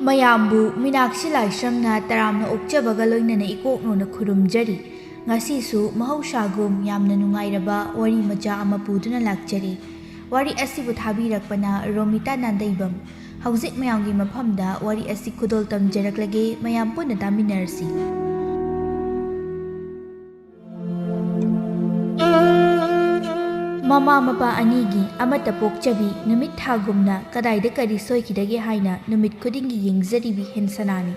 ꯃꯌꯥꯝꯕꯨ ꯃꯤꯅꯥꯛꯁꯤ ꯂꯥꯏꯁ꯭ꯔꯝꯅ ꯇꯔꯥꯝꯅ ꯑꯣꯛꯆꯕꯒ ꯂꯣꯏꯅꯅ ꯏꯀꯣꯛꯅꯣꯅ ꯈꯨꯔꯨꯝꯖꯔꯤ꯫ ꯉꯁꯤꯁꯨ ꯃꯍꯧꯁꯥꯒꯨꯝ ꯌꯥꯝꯅ ꯅꯨꯡꯉꯥꯏꯔꯕ ꯋꯥꯔꯤ ꯃꯆꯥ ꯑꯃ ꯄꯨꯗꯨꯅ ꯂꯥꯛꯆꯔꯤ꯫ ꯋꯥꯔꯤ ꯑꯁꯤꯕꯨ ꯊꯥꯕꯤꯔꯛꯄꯅ ꯔꯣꯃꯤꯇꯥ ꯅꯥꯟꯗꯩꯕꯝ꯫ ꯍꯧꯖꯤꯛ ꯃꯌꯥꯝꯒꯤ ꯃꯐꯝꯗ ꯋꯥꯔꯤ ꯑꯁꯤ ꯈꯨꯗꯣꯜ ꯇꯝꯖꯔꯛꯂꯒꯦ, ꯃꯌꯥꯝ ꯄꯨꯟꯅ ꯇꯥꯃꯤꯟꯅꯔꯁꯤ꯫ ꯃꯃꯥ ꯃꯄꯥ ꯑꯅꯤꯒꯤ ꯑꯃꯠꯇ ꯄꯣꯛꯆꯕꯤ ꯅꯨꯃꯤꯠ ꯊꯥꯒꯨꯝꯅ ꯀꯗꯥꯏꯗ ꯀꯔꯤ ꯁꯣꯏꯈꯤꯗꯒꯦ ꯍꯥꯏꯅ ꯅꯨꯃꯤꯠ ꯈꯨꯗꯤꯡꯒꯤ ꯌꯦꯡꯖꯔꯤꯕꯤ ꯍꯦꯟꯁꯅꯥꯅꯤ꯫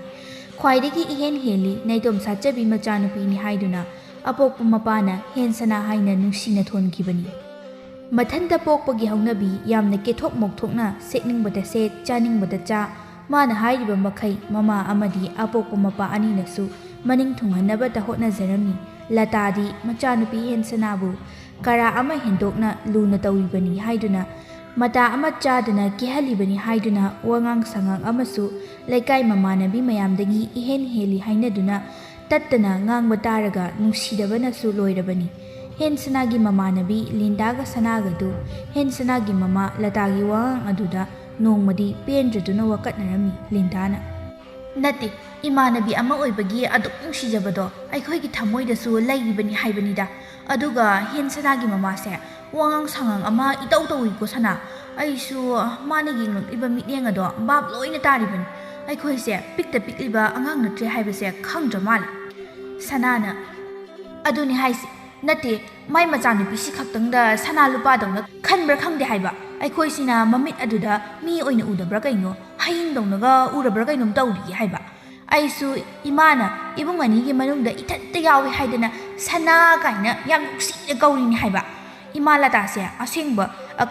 ꯈ꯭ꯋꯥꯏꯗꯒꯤ ꯏꯍꯦꯟ ꯍꯦꯜꯂꯤ ꯅꯥꯏꯇꯣꯝ ꯁꯥꯠꯆꯕꯤ ꯃꯆꯥꯅꯨꯄꯤꯅꯤ ꯍꯥꯏꯗꯨꯅ ꯑꯄꯣꯛꯄ ꯃꯄꯥꯅ ꯍꯦꯟꯁꯅꯥ ꯍꯥꯏꯅ ꯅꯨꯡꯁꯤꯅ ꯊꯣꯟꯈꯤꯕꯅꯤ꯫ ꯃꯊꯟꯇ ꯄꯣꯛꯄꯒꯤ ꯍꯧꯅꯕꯤ ꯌꯥꯝꯅ ꯀꯦꯊꯣꯛ ꯃꯧꯊꯣꯛꯅ ꯁꯦꯠꯅꯤꯡꯕꯗ ꯁꯦꯠ, ꯆꯥꯅꯤꯡꯕꯗ ꯆꯥ, ꯃꯥꯅ ꯍꯥꯏꯔꯤꯕ ꯃꯈꯩ ꯃꯃꯥ ꯑꯃꯗꯤ ꯑꯄꯣꯛꯄ ꯃꯄꯥ ꯑꯅꯤꯅꯁꯨ ꯃꯅꯤꯡ ꯊꯨꯡꯍꯟꯅꯕꯇ ꯍꯣꯠꯅꯖꯔꯝꯃꯤ꯫ ꯂꯇꯥꯗꯤ ꯃꯆꯥꯅꯨꯄꯤ ꯍꯦꯟꯁꯅꯥꯕꯨ ꯀꯔꯥ ꯑꯃ ꯍꯦꯟꯗꯣꯛꯅ ꯂꯨꯅ ꯇꯧꯔꯤꯕꯅꯤ ꯍꯥꯏꯗꯨꯅ, ꯃꯇꯥ ꯑꯃ ꯆꯥꯗꯅ ꯀꯦꯍꯜꯂꯤꯕꯅꯤ ꯍꯥꯏꯗꯨꯅ ꯋꯥꯉꯥꯡ ꯁꯉꯥꯡ ꯑꯃꯁꯨ ꯂꯩꯀꯥꯏ ꯃꯃꯥꯟꯅꯕꯤ ꯃꯌꯥꯝꯗꯒꯤ 이hen ꯍꯦꯜꯂꯤ ꯍꯥꯏꯅꯗꯨꯅ ꯇꯠꯇꯅ ꯉꯥꯡꯕ ꯇꯥꯔꯒ ꯅꯨꯡꯁꯤꯗꯕꯅꯁꯨ ꯂꯣꯏꯔꯕꯅꯤ꯫ ꯍꯦꯟꯁꯅꯥꯒꯤ ꯃꯃꯥꯟꯅꯕꯤ ꯂꯤꯟꯗꯥꯒ ꯁꯅꯥꯒꯗꯨ ꯍꯦꯟꯁꯅꯥꯒꯤ ꯃꯃꯥ ꯂꯇꯥꯒꯤ ꯋꯥꯉꯥꯡ ꯑꯗꯨꯗ ꯅꯣꯡꯃꯗꯤ ꯄꯦꯟꯗ꯭ꯔꯗꯨꯅ ꯋꯥꯀꯠꯅꯔꯝꯃꯤ꯫ ꯂꯤꯟꯗꯥꯅ, "ꯅꯠꯇꯦ, ꯏꯃꯥꯟꯅꯕꯤ ꯑꯃ ꯑꯣꯏꯕꯒꯤ ꯑꯗꯨꯛ ꯅꯨꯡꯁꯤꯖꯕꯗꯣ ꯑꯩꯈꯣꯏꯒꯤ ꯊꯃꯣꯏꯗꯁꯨ ꯂꯩꯔꯤꯕꯅꯤ ꯍꯥꯏꯕꯅꯤꯗ꯫ ꯑꯗꯨꯒ ꯍꯦꯟꯁꯅꯥꯒꯤ ꯃꯃꯥꯁꯦ ꯋꯥꯉꯥꯡ ꯁꯉꯥꯡ ꯑꯃ ꯏꯇꯧ ꯇꯧꯏꯀꯣ ꯁꯅꯥ꯫ ꯑꯩꯁꯨ ꯃꯥꯅ ꯌꯦꯡꯂꯛꯂꯤꯕ ꯃꯤꯠꯌꯦꯡ ꯑꯗꯣ ꯚꯥꯞ ꯂꯣꯏꯅ ꯇꯥꯔꯤꯕꯅꯤ꯫ ꯑꯩꯈꯣꯏꯁꯦ ꯄꯤꯛꯇ ꯄꯤꯛꯂꯤꯕ ꯑꯉꯥꯡ ꯅꯠꯇ꯭ꯔꯦ ꯍꯥꯏꯕꯁꯦ ꯈꯪꯗ꯭ꯔ ꯃꯥꯜꯂꯦ." ꯁꯅꯥꯅ, "ꯑꯗꯨꯅꯤ ꯍꯥꯏꯁꯤ꯫ ꯅꯠꯇꯦ, ꯃꯥꯏ ꯃꯆꯥꯅꯨꯄꯤꯁꯤ ꯈꯛꯇꯪꯗ ꯁꯅꯥ ꯂꯨꯄꯥꯗꯧꯅ ꯈꯟꯕ꯭ꯔꯥ ꯈꯪꯗꯦ ꯍꯥꯏꯕ꯫ ꯑꯩꯈꯣꯏꯁꯤꯅ ꯃꯃꯤꯠ ꯑꯗꯨꯗ ꯃꯤ ꯑꯣꯏꯅ ꯎꯗꯕ꯭ꯔꯥ ꯀꯩꯅꯣ, ꯍꯌꯤꯡꯗꯧꯅꯒ ꯎꯔꯕ꯭ꯔꯥ ꯀꯩꯅꯣꯝ ꯇꯧꯔꯤꯌꯦ ꯍꯥꯏꯕ꯫ ꯑꯩꯁꯨ ꯏꯃꯥꯅ ꯏꯕꯨꯡ ꯑꯅꯤꯒꯤ ꯃꯅꯨꯡꯗ ꯏꯊꯟꯇ ꯌꯥꯎꯏ ꯍꯥꯏꯗꯅ ꯁꯅꯥ ꯀꯥꯏꯅ ꯌꯥꯝ ꯅꯨꯡꯁꯤꯅ ꯀꯧꯔꯤꯅꯤ ꯍꯥꯏꯕ꯫ ꯏꯃꯥ ꯂꯇꯥꯁꯦ ꯑꯁꯦꯡꯕ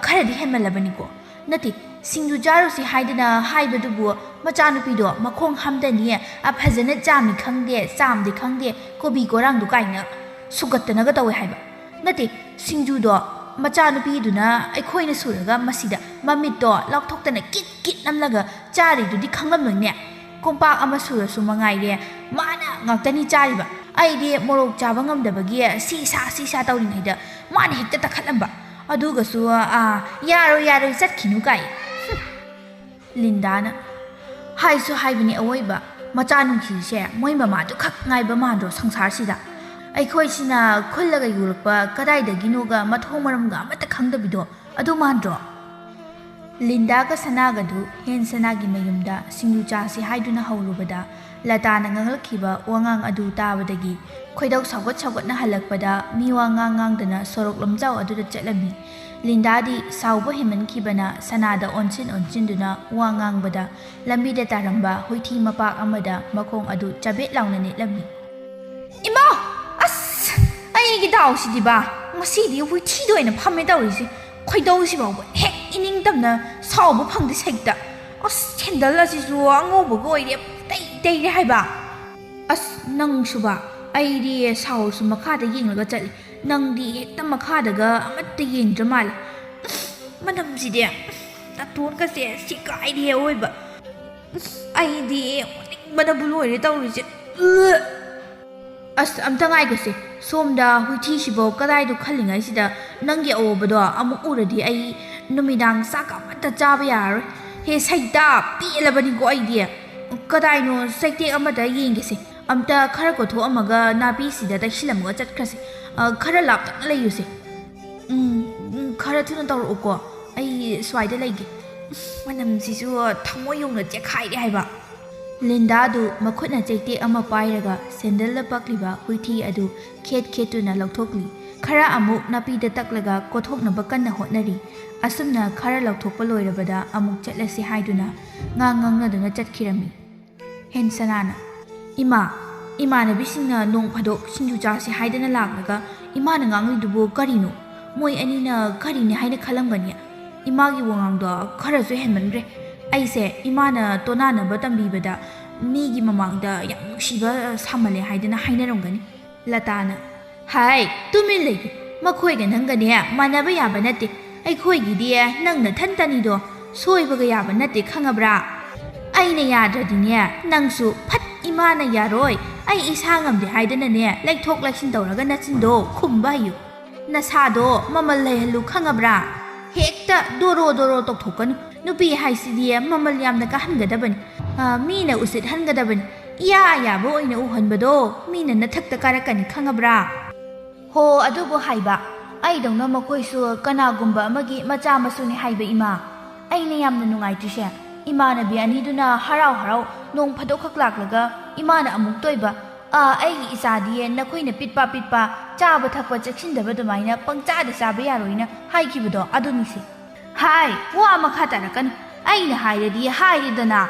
ꯈꯔꯗꯤ ꯍꯦꯟꯃꯜꯂꯕꯅꯤꯀꯣ꯫ ꯅꯠꯇꯦ, ꯁꯤꯡꯖꯨ ꯆꯥꯔꯨꯁꯤ ꯍꯥꯏꯗꯅ ꯍꯥꯏꯕꯗꯨꯕꯨ ꯃꯆꯥꯅꯨꯄꯤꯗꯣ ꯃꯈꯣꯡ ꯍꯥꯝꯗꯅꯤ, ꯐꯖꯅ ꯆꯥꯝꯃꯤ ꯈꯪꯗꯦ ꯆꯥꯝꯗꯦ ꯈꯪꯗꯦ, ꯀꯣꯕꯤ ꯀꯣꯔꯥꯡꯗꯨ ꯀꯥꯏꯅ ꯁꯨꯒꯠꯇꯅꯒ ꯇꯧꯋꯦ ꯍꯥꯏꯕ꯫ ꯅꯠꯇꯦ, ꯁꯤꯡꯖꯨꯗꯣ ꯃꯆꯥꯅꯨꯄꯤꯗꯨꯅ ꯑꯩꯈꯣꯏꯅ ꯁꯨꯔꯒ ꯃꯁꯤꯗ ꯃꯃꯤꯠꯇꯣ ꯂꯥꯎꯊꯣꯛꯇꯅ ꯀꯤꯠ ꯀꯤꯠ ꯅꯝꯂꯒ ꯆꯥꯔꯤꯗꯨꯗꯤ ꯈꯪꯂꯝꯂꯣꯏꯅꯦ꯫ ꯀꯣꯝꯄꯥꯛ ꯑꯃ ꯁꯨꯔꯁꯨ ꯃꯉꯥꯏꯔꯦ ꯃꯥꯅ ꯉꯥꯛꯇꯅꯤ ꯆꯥꯔꯤꯕ꯫ ꯑꯩꯗꯤ ꯃꯣꯔꯣꯛ ꯆꯥꯕ ꯉꯝꯗꯕꯒꯤ ꯁꯤ ꯁꯥ ꯇꯧꯔꯤꯉꯩꯗ ꯃꯥꯅ ꯍꯦꯛꯇ ꯇꯛꯈꯠꯂꯝꯕ꯫ ꯑꯗꯨꯒꯁꯨ ꯌꯥꯔꯣꯏ ꯌꯥꯔꯣꯏ ꯆꯠꯈꯤꯅꯨ ꯀꯥꯏ." ꯂꯤꯟꯗꯥꯅ, "ꯍꯥꯏꯁꯨ ꯍꯥꯏꯕꯅꯤ ꯑꯋꯣꯏꯕ, ꯃꯆꯥ ꯅꯨꯡꯁꯤꯁꯦ ꯃꯣꯏ ꯃꯃꯥꯗꯨ ꯈꯛ ꯉꯥꯏꯕ ꯃꯥꯟꯗ꯭ꯔꯣ ꯁꯪꯁꯥꯔꯁꯤꯗ? ꯑꯩꯈꯣꯏꯁꯤꯅ ꯈꯨꯜꯂꯒ ꯌꯣꯛꯂꯛꯄ ꯀꯗꯥꯏꯗꯒꯤꯅꯣꯒ ꯃꯊꯣꯡ ꯃꯔꯝꯒ ꯑꯃꯠꯇ ꯈꯪꯗꯕꯤꯗꯣ ꯑꯗꯨ ꯃꯥꯟꯗ꯭ꯔꯣ?" ꯂꯤꯟꯗꯥꯒ ꯁꯅꯥꯒꯗꯨ ꯍꯦꯟꯁꯅꯥꯒꯤ ꯃꯌꯨꯝꯗ ꯁꯤꯡꯖꯨ ꯆꯥꯁꯤ ꯍꯥꯏꯗꯨꯅ ꯍꯧꯔꯨꯕꯗ ꯂꯇꯥꯅ ꯉꯥꯡꯂꯛꯈꯤꯕ ꯋꯥꯉꯥꯡ ꯑꯗꯨ ꯇꯥꯕꯗꯒꯤ ꯈꯣꯏꯗꯧ ꯁꯥꯎꯒꯠꯅ ꯍꯜꯂꯛꯄꯗ ꯃꯤꯋꯥ ꯉꯥꯡꯗꯅ ꯁꯣꯔꯣꯛ ꯂꯝꯖꯥꯎ ꯑꯗꯨꯗ ꯆꯠꯂꯝꯃꯤ꯫ ꯂꯤꯟꯗꯥꯗꯤ ꯁꯥꯎꯕ ꯍꯦꯟꯃꯟꯈꯤꯕꯅ ꯁꯅꯥꯗ ꯑꯣꯟꯁꯤꯟꯗꯨꯅ ꯋꯥ ꯉꯥꯡꯕꯗ ꯂꯝꯕꯤꯗ ꯇꯥꯔꯝꯕ ꯍꯨꯏꯊꯤ ꯃꯄꯥꯛ ꯑꯃꯗ ꯃꯈꯣꯡ ꯑꯗꯨ ꯆꯕꯦꯠ ꯂꯥꯎꯅ ꯅꯦꯠꯂꯝꯃꯤ꯫ "ꯏꯃꯥ! ꯑꯁ! ꯑꯩꯒꯤ ꯗꯥꯎꯁꯤꯗꯤꯕ ꯉꯁꯤꯗꯤ ꯍꯨꯏꯊꯤꯗ ꯑꯣꯏꯅ ꯐꯝꯃꯦ ꯇꯧꯔꯤꯁꯤ꯫ ꯈꯣꯏꯗꯧꯁꯤ ꯐꯥꯎꯕ ꯍꯦꯛ ꯏꯅꯤꯡꯇꯝꯅ ꯁꯥꯎꯕ ꯐꯪꯗꯦ ꯁꯩꯛꯇ꯫ ꯑꯁ, ꯁꯦꯟꯗꯜ ꯑꯁꯤꯁꯨ ꯑꯉꯧꯕꯒ ꯑꯣꯏꯔꯦ ꯇꯩꯔꯦ ꯍꯥꯏꯕ꯫ ꯑꯁ, ꯅꯪꯁꯨꯕ, ꯑꯩꯗꯤ ꯁꯥꯎꯔꯁꯨ ꯃꯈꯥꯗ ꯌꯦꯡꯂꯒ ꯆꯠꯂꯤ, ꯅꯪꯗꯤ ꯍꯦꯛꯇ ꯃꯈꯥꯗꯒ ꯑꯃꯠꯇ ꯌꯦꯡꯗ꯭ꯔ ꯃꯥꯜꯂꯦ꯫ ꯃꯅꯝꯁꯤꯗꯤ ꯅꯥꯇꯣꯟꯒꯁꯦ ꯁꯦꯒꯥꯏꯔꯦ ꯑꯋꯣꯏꯕ꯫ ꯑꯩꯗꯤ ꯑꯣꯅꯤꯡꯕꯅꯕꯨ ꯂꯣꯏꯔꯦ ꯇꯧꯔꯤꯁꯦ꯫ ꯑꯁ, ꯑꯝꯇ ꯉꯥꯏꯈꯣꯁꯦ, ꯁꯣꯝꯗ ꯍꯨꯏꯊꯤꯁꯤꯐꯧ ꯀꯗꯥꯏꯗꯣ ꯈꯜꯂꯤꯉꯩꯁꯤꯗ ꯅꯪꯒꯤ ꯑꯋꯣꯏꯕꯗꯣ ꯑꯃꯨꯛ ꯎꯔꯗꯤ ꯑꯩ ꯅꯨꯃꯤꯗꯥꯡ ꯆꯥꯛ ꯑꯃꯠꯇ ꯆꯥꯕ ꯌꯥꯔꯔꯣꯏ꯫ ꯍꯦ ꯁꯩꯇ, ꯄꯦꯜꯂꯕꯅꯤꯀꯣ ꯑꯩꯗꯤ꯫ ꯀꯗꯥꯏꯅꯣ ꯆꯩꯇꯦꯛ ꯑꯃꯗ ꯌꯦꯡꯒꯦꯁꯦ꯫ ꯑꯝꯇ ꯈꯔ ꯀꯣꯊꯣꯛꯑꯝꯃꯒ ꯅꯥꯄꯤꯁꯤꯗ ꯇꯩꯁꯤꯜꯂꯝꯃꯒ ꯆꯠꯈ꯭ꯔꯁꯦ꯫ ꯈꯔ ꯂꯥꯞꯇꯛꯅ ꯂꯩꯌꯨꯁꯦ꯫ ꯈꯔ ꯊꯨꯅ ꯇꯧꯔꯛꯎꯀꯣ, ꯑꯩ ꯁ꯭ꯋꯥꯏꯗ ꯂꯩꯒꯦ꯫ ꯃꯅꯝꯁꯤꯁꯨ ꯊꯃꯣꯏ ꯌꯧꯅ ꯆꯦꯛꯈꯥꯏꯔꯦ ꯍꯥꯏꯕ꯫ ꯂꯤꯟꯗꯥꯗꯨ ꯃꯈꯨꯠꯅ ꯆꯩꯇꯦꯛ ꯑꯃ ꯄꯥꯏꯔꯒ ꯁꯦꯟꯗꯜꯗ ꯄꯛꯂꯤꯕ ꯍꯨꯏꯊꯤ ꯑꯗꯨ ꯈꯦꯠꯇꯨꯅ ꯂꯧꯊꯣꯛꯂꯤ꯫ ꯈꯔ ꯑꯃꯨꯛ ꯅꯥꯄꯤꯗ ꯇꯛꯂꯒ ꯀꯣꯊꯣꯛꯅꯕ ꯀꯟꯅ ꯍꯣꯠꯅꯔꯤ꯫ ꯑꯁꯨꯝꯅ ꯈꯔ ꯂꯧꯊꯣꯛꯄ ꯂꯣꯏꯔꯕꯗ ꯑꯃꯨꯛ ꯆꯠꯂꯁꯤ ꯍꯥꯏꯗꯨꯅ ꯉꯥꯡꯅꯗꯨꯅ ꯆꯠꯈꯤꯔꯝꯃꯤ꯫ ꯍꯦꯟꯁꯅꯥꯅ, "ꯏꯃꯥꯟꯅꯕꯤꯁꯤꯡꯅ ꯅꯣꯡ ꯐꯥꯗꯣꯛ ꯁꯤꯡꯖꯨ ꯆꯥꯁꯤ ꯍꯥꯏꯗꯅ ꯂꯥꯛꯂꯒ ꯏꯃꯥꯅ ꯉꯥꯡꯂꯤꯗꯨꯕꯨ ꯀꯔꯤꯅꯣ? ꯃꯣꯏ ꯑꯅꯤꯅ ꯀꯔꯤꯅꯤ ꯍꯥꯏꯅ ꯈꯜꯂꯝꯒꯅꯤ? ꯏꯃꯥꯒꯤ ꯋꯥꯉꯥꯡꯗꯣ ꯈꯔꯁꯨ ꯍꯦꯟꯃꯟꯈ꯭ꯔꯦ꯫ ꯑꯩꯁꯦ ꯏꯃꯥꯅ ꯇꯣꯅꯥꯅꯕ ꯇꯝꯕꯤꯕꯗ ꯃꯤꯒꯤ ꯃꯃꯥꯡꯗ ꯌꯥꯝ ꯅꯨꯡꯁꯤꯕ ꯁꯥꯃꯜꯂꯦ ꯍꯥꯏꯗꯅ ꯍꯥꯏꯅꯔꯝꯒꯅꯤ." ꯂꯇꯥꯅ, "ꯍꯥꯏ, ꯇꯨꯃꯤꯟ ꯂꯩꯒꯦ꯫ ꯃꯈꯣꯏꯒ ꯅꯪꯒꯅꯦ ꯃꯥꯟꯅꯕ ꯌꯥꯕ ꯅꯠꯇꯦ꯫ ꯑꯩꯈꯣꯏꯒꯤꯗꯤ ꯅꯪ ꯅꯊꯟꯇꯅꯤꯗꯣ, ꯁꯣꯏꯕꯒ ꯌꯥꯕ ꯅꯠꯇꯦ ꯈꯪꯉꯕ꯭ꯔꯥ? ꯑꯩꯅ ꯌꯥꯗ꯭ꯔꯗꯤꯅꯦ ꯅꯪꯁꯨ ꯐꯠ ꯏꯃꯥꯅ ꯌꯥꯔꯣꯏ ꯑꯩ ꯏꯁꯥ ꯉꯝꯗꯦ ꯍꯥꯏꯗꯅꯅꯦ ꯂꯩꯊꯣꯛ ꯂꯩꯁꯤꯟ ꯇꯧꯔꯒ ꯅꯆꯤꯟꯗꯣ ꯈꯨꯝꯕ ꯍꯩꯌꯨ ꯅꯁꯥꯗꯣ ꯃꯃꯜ ꯂꯩꯍꯜꯂꯨ ꯈꯪꯉꯕ꯭ꯔꯥ ꯍꯦꯛꯇ ꯗꯣꯔꯣ ꯗꯣꯔꯣ ꯇꯧꯊꯣꯛꯀꯅꯨ ꯅꯨꯄꯤ ꯍꯥꯏꯁꯤꯗꯤ ꯃꯃꯜ ꯌꯥꯝꯅ ꯀꯥꯍꯟꯒꯗꯕꯅꯤ ꯃꯤꯅ ꯎꯁꯤꯠꯍꯟꯒꯗꯕꯅꯤ ꯏꯌꯥ ꯌꯥꯕ ꯑꯣꯏꯅ ꯎꯍꯟꯕꯗꯣ ꯃꯤꯅ ꯅꯊꯛꯇ ꯀꯥꯔꯛꯀꯅꯤ ꯈꯪꯉꯕ꯭ꯔꯥ ꯍꯣ ꯑꯗꯨꯕꯨ ꯍꯥꯏꯕ ꯑꯩꯗꯧꯅ ꯃꯈꯣꯏꯁꯨ ꯀꯅꯥꯒꯨꯝꯕ ꯑꯃꯒꯤ ꯃꯆꯥ ꯃꯁꯨꯅꯤ ꯍꯥꯏꯕ ꯏꯃꯥ ꯑꯩꯅ ꯌꯥꯝꯅ ꯅꯨꯡꯉꯥꯏꯇ꯭ꯔꯤꯁꯦ ꯏꯃꯥꯟꯅꯕꯤ ꯑꯅꯤꯗꯨꯅ ꯍꯔꯥꯎ ꯍꯔꯥꯎ ꯅꯣꯡ ꯐꯥꯗꯣꯛꯈꯛ ꯂꯥꯛꯂꯒ ꯏꯃꯥꯅ ꯑꯃꯨꯛ ꯇꯣꯏꯕ ꯑꯩꯒꯤ ꯏꯆꯥꯗꯤ ꯅꯈꯣꯏꯅ ꯄꯤꯠꯄ ꯄꯤꯠꯄ ꯆꯥꯕ ꯊꯛꯄ ꯆꯦꯛꯁꯤꯟꯗꯕ ꯑꯗꯨꯃꯥꯏꯅ ꯄꯪꯆꯥꯗ ꯆꯥꯕ ꯌꯥꯔꯣꯏꯅ ꯍꯥꯏꯈꯤꯕꯗꯣ ꯑꯗꯨꯅꯤꯁꯦ ꯍꯥꯏ ꯋꯥ ꯃꯈꯥ ꯇꯥꯔꯛꯀꯅꯨ ꯑꯩꯅ ꯍꯥꯏꯔꯗꯤ ꯍꯥꯏꯔꯦꯗꯅ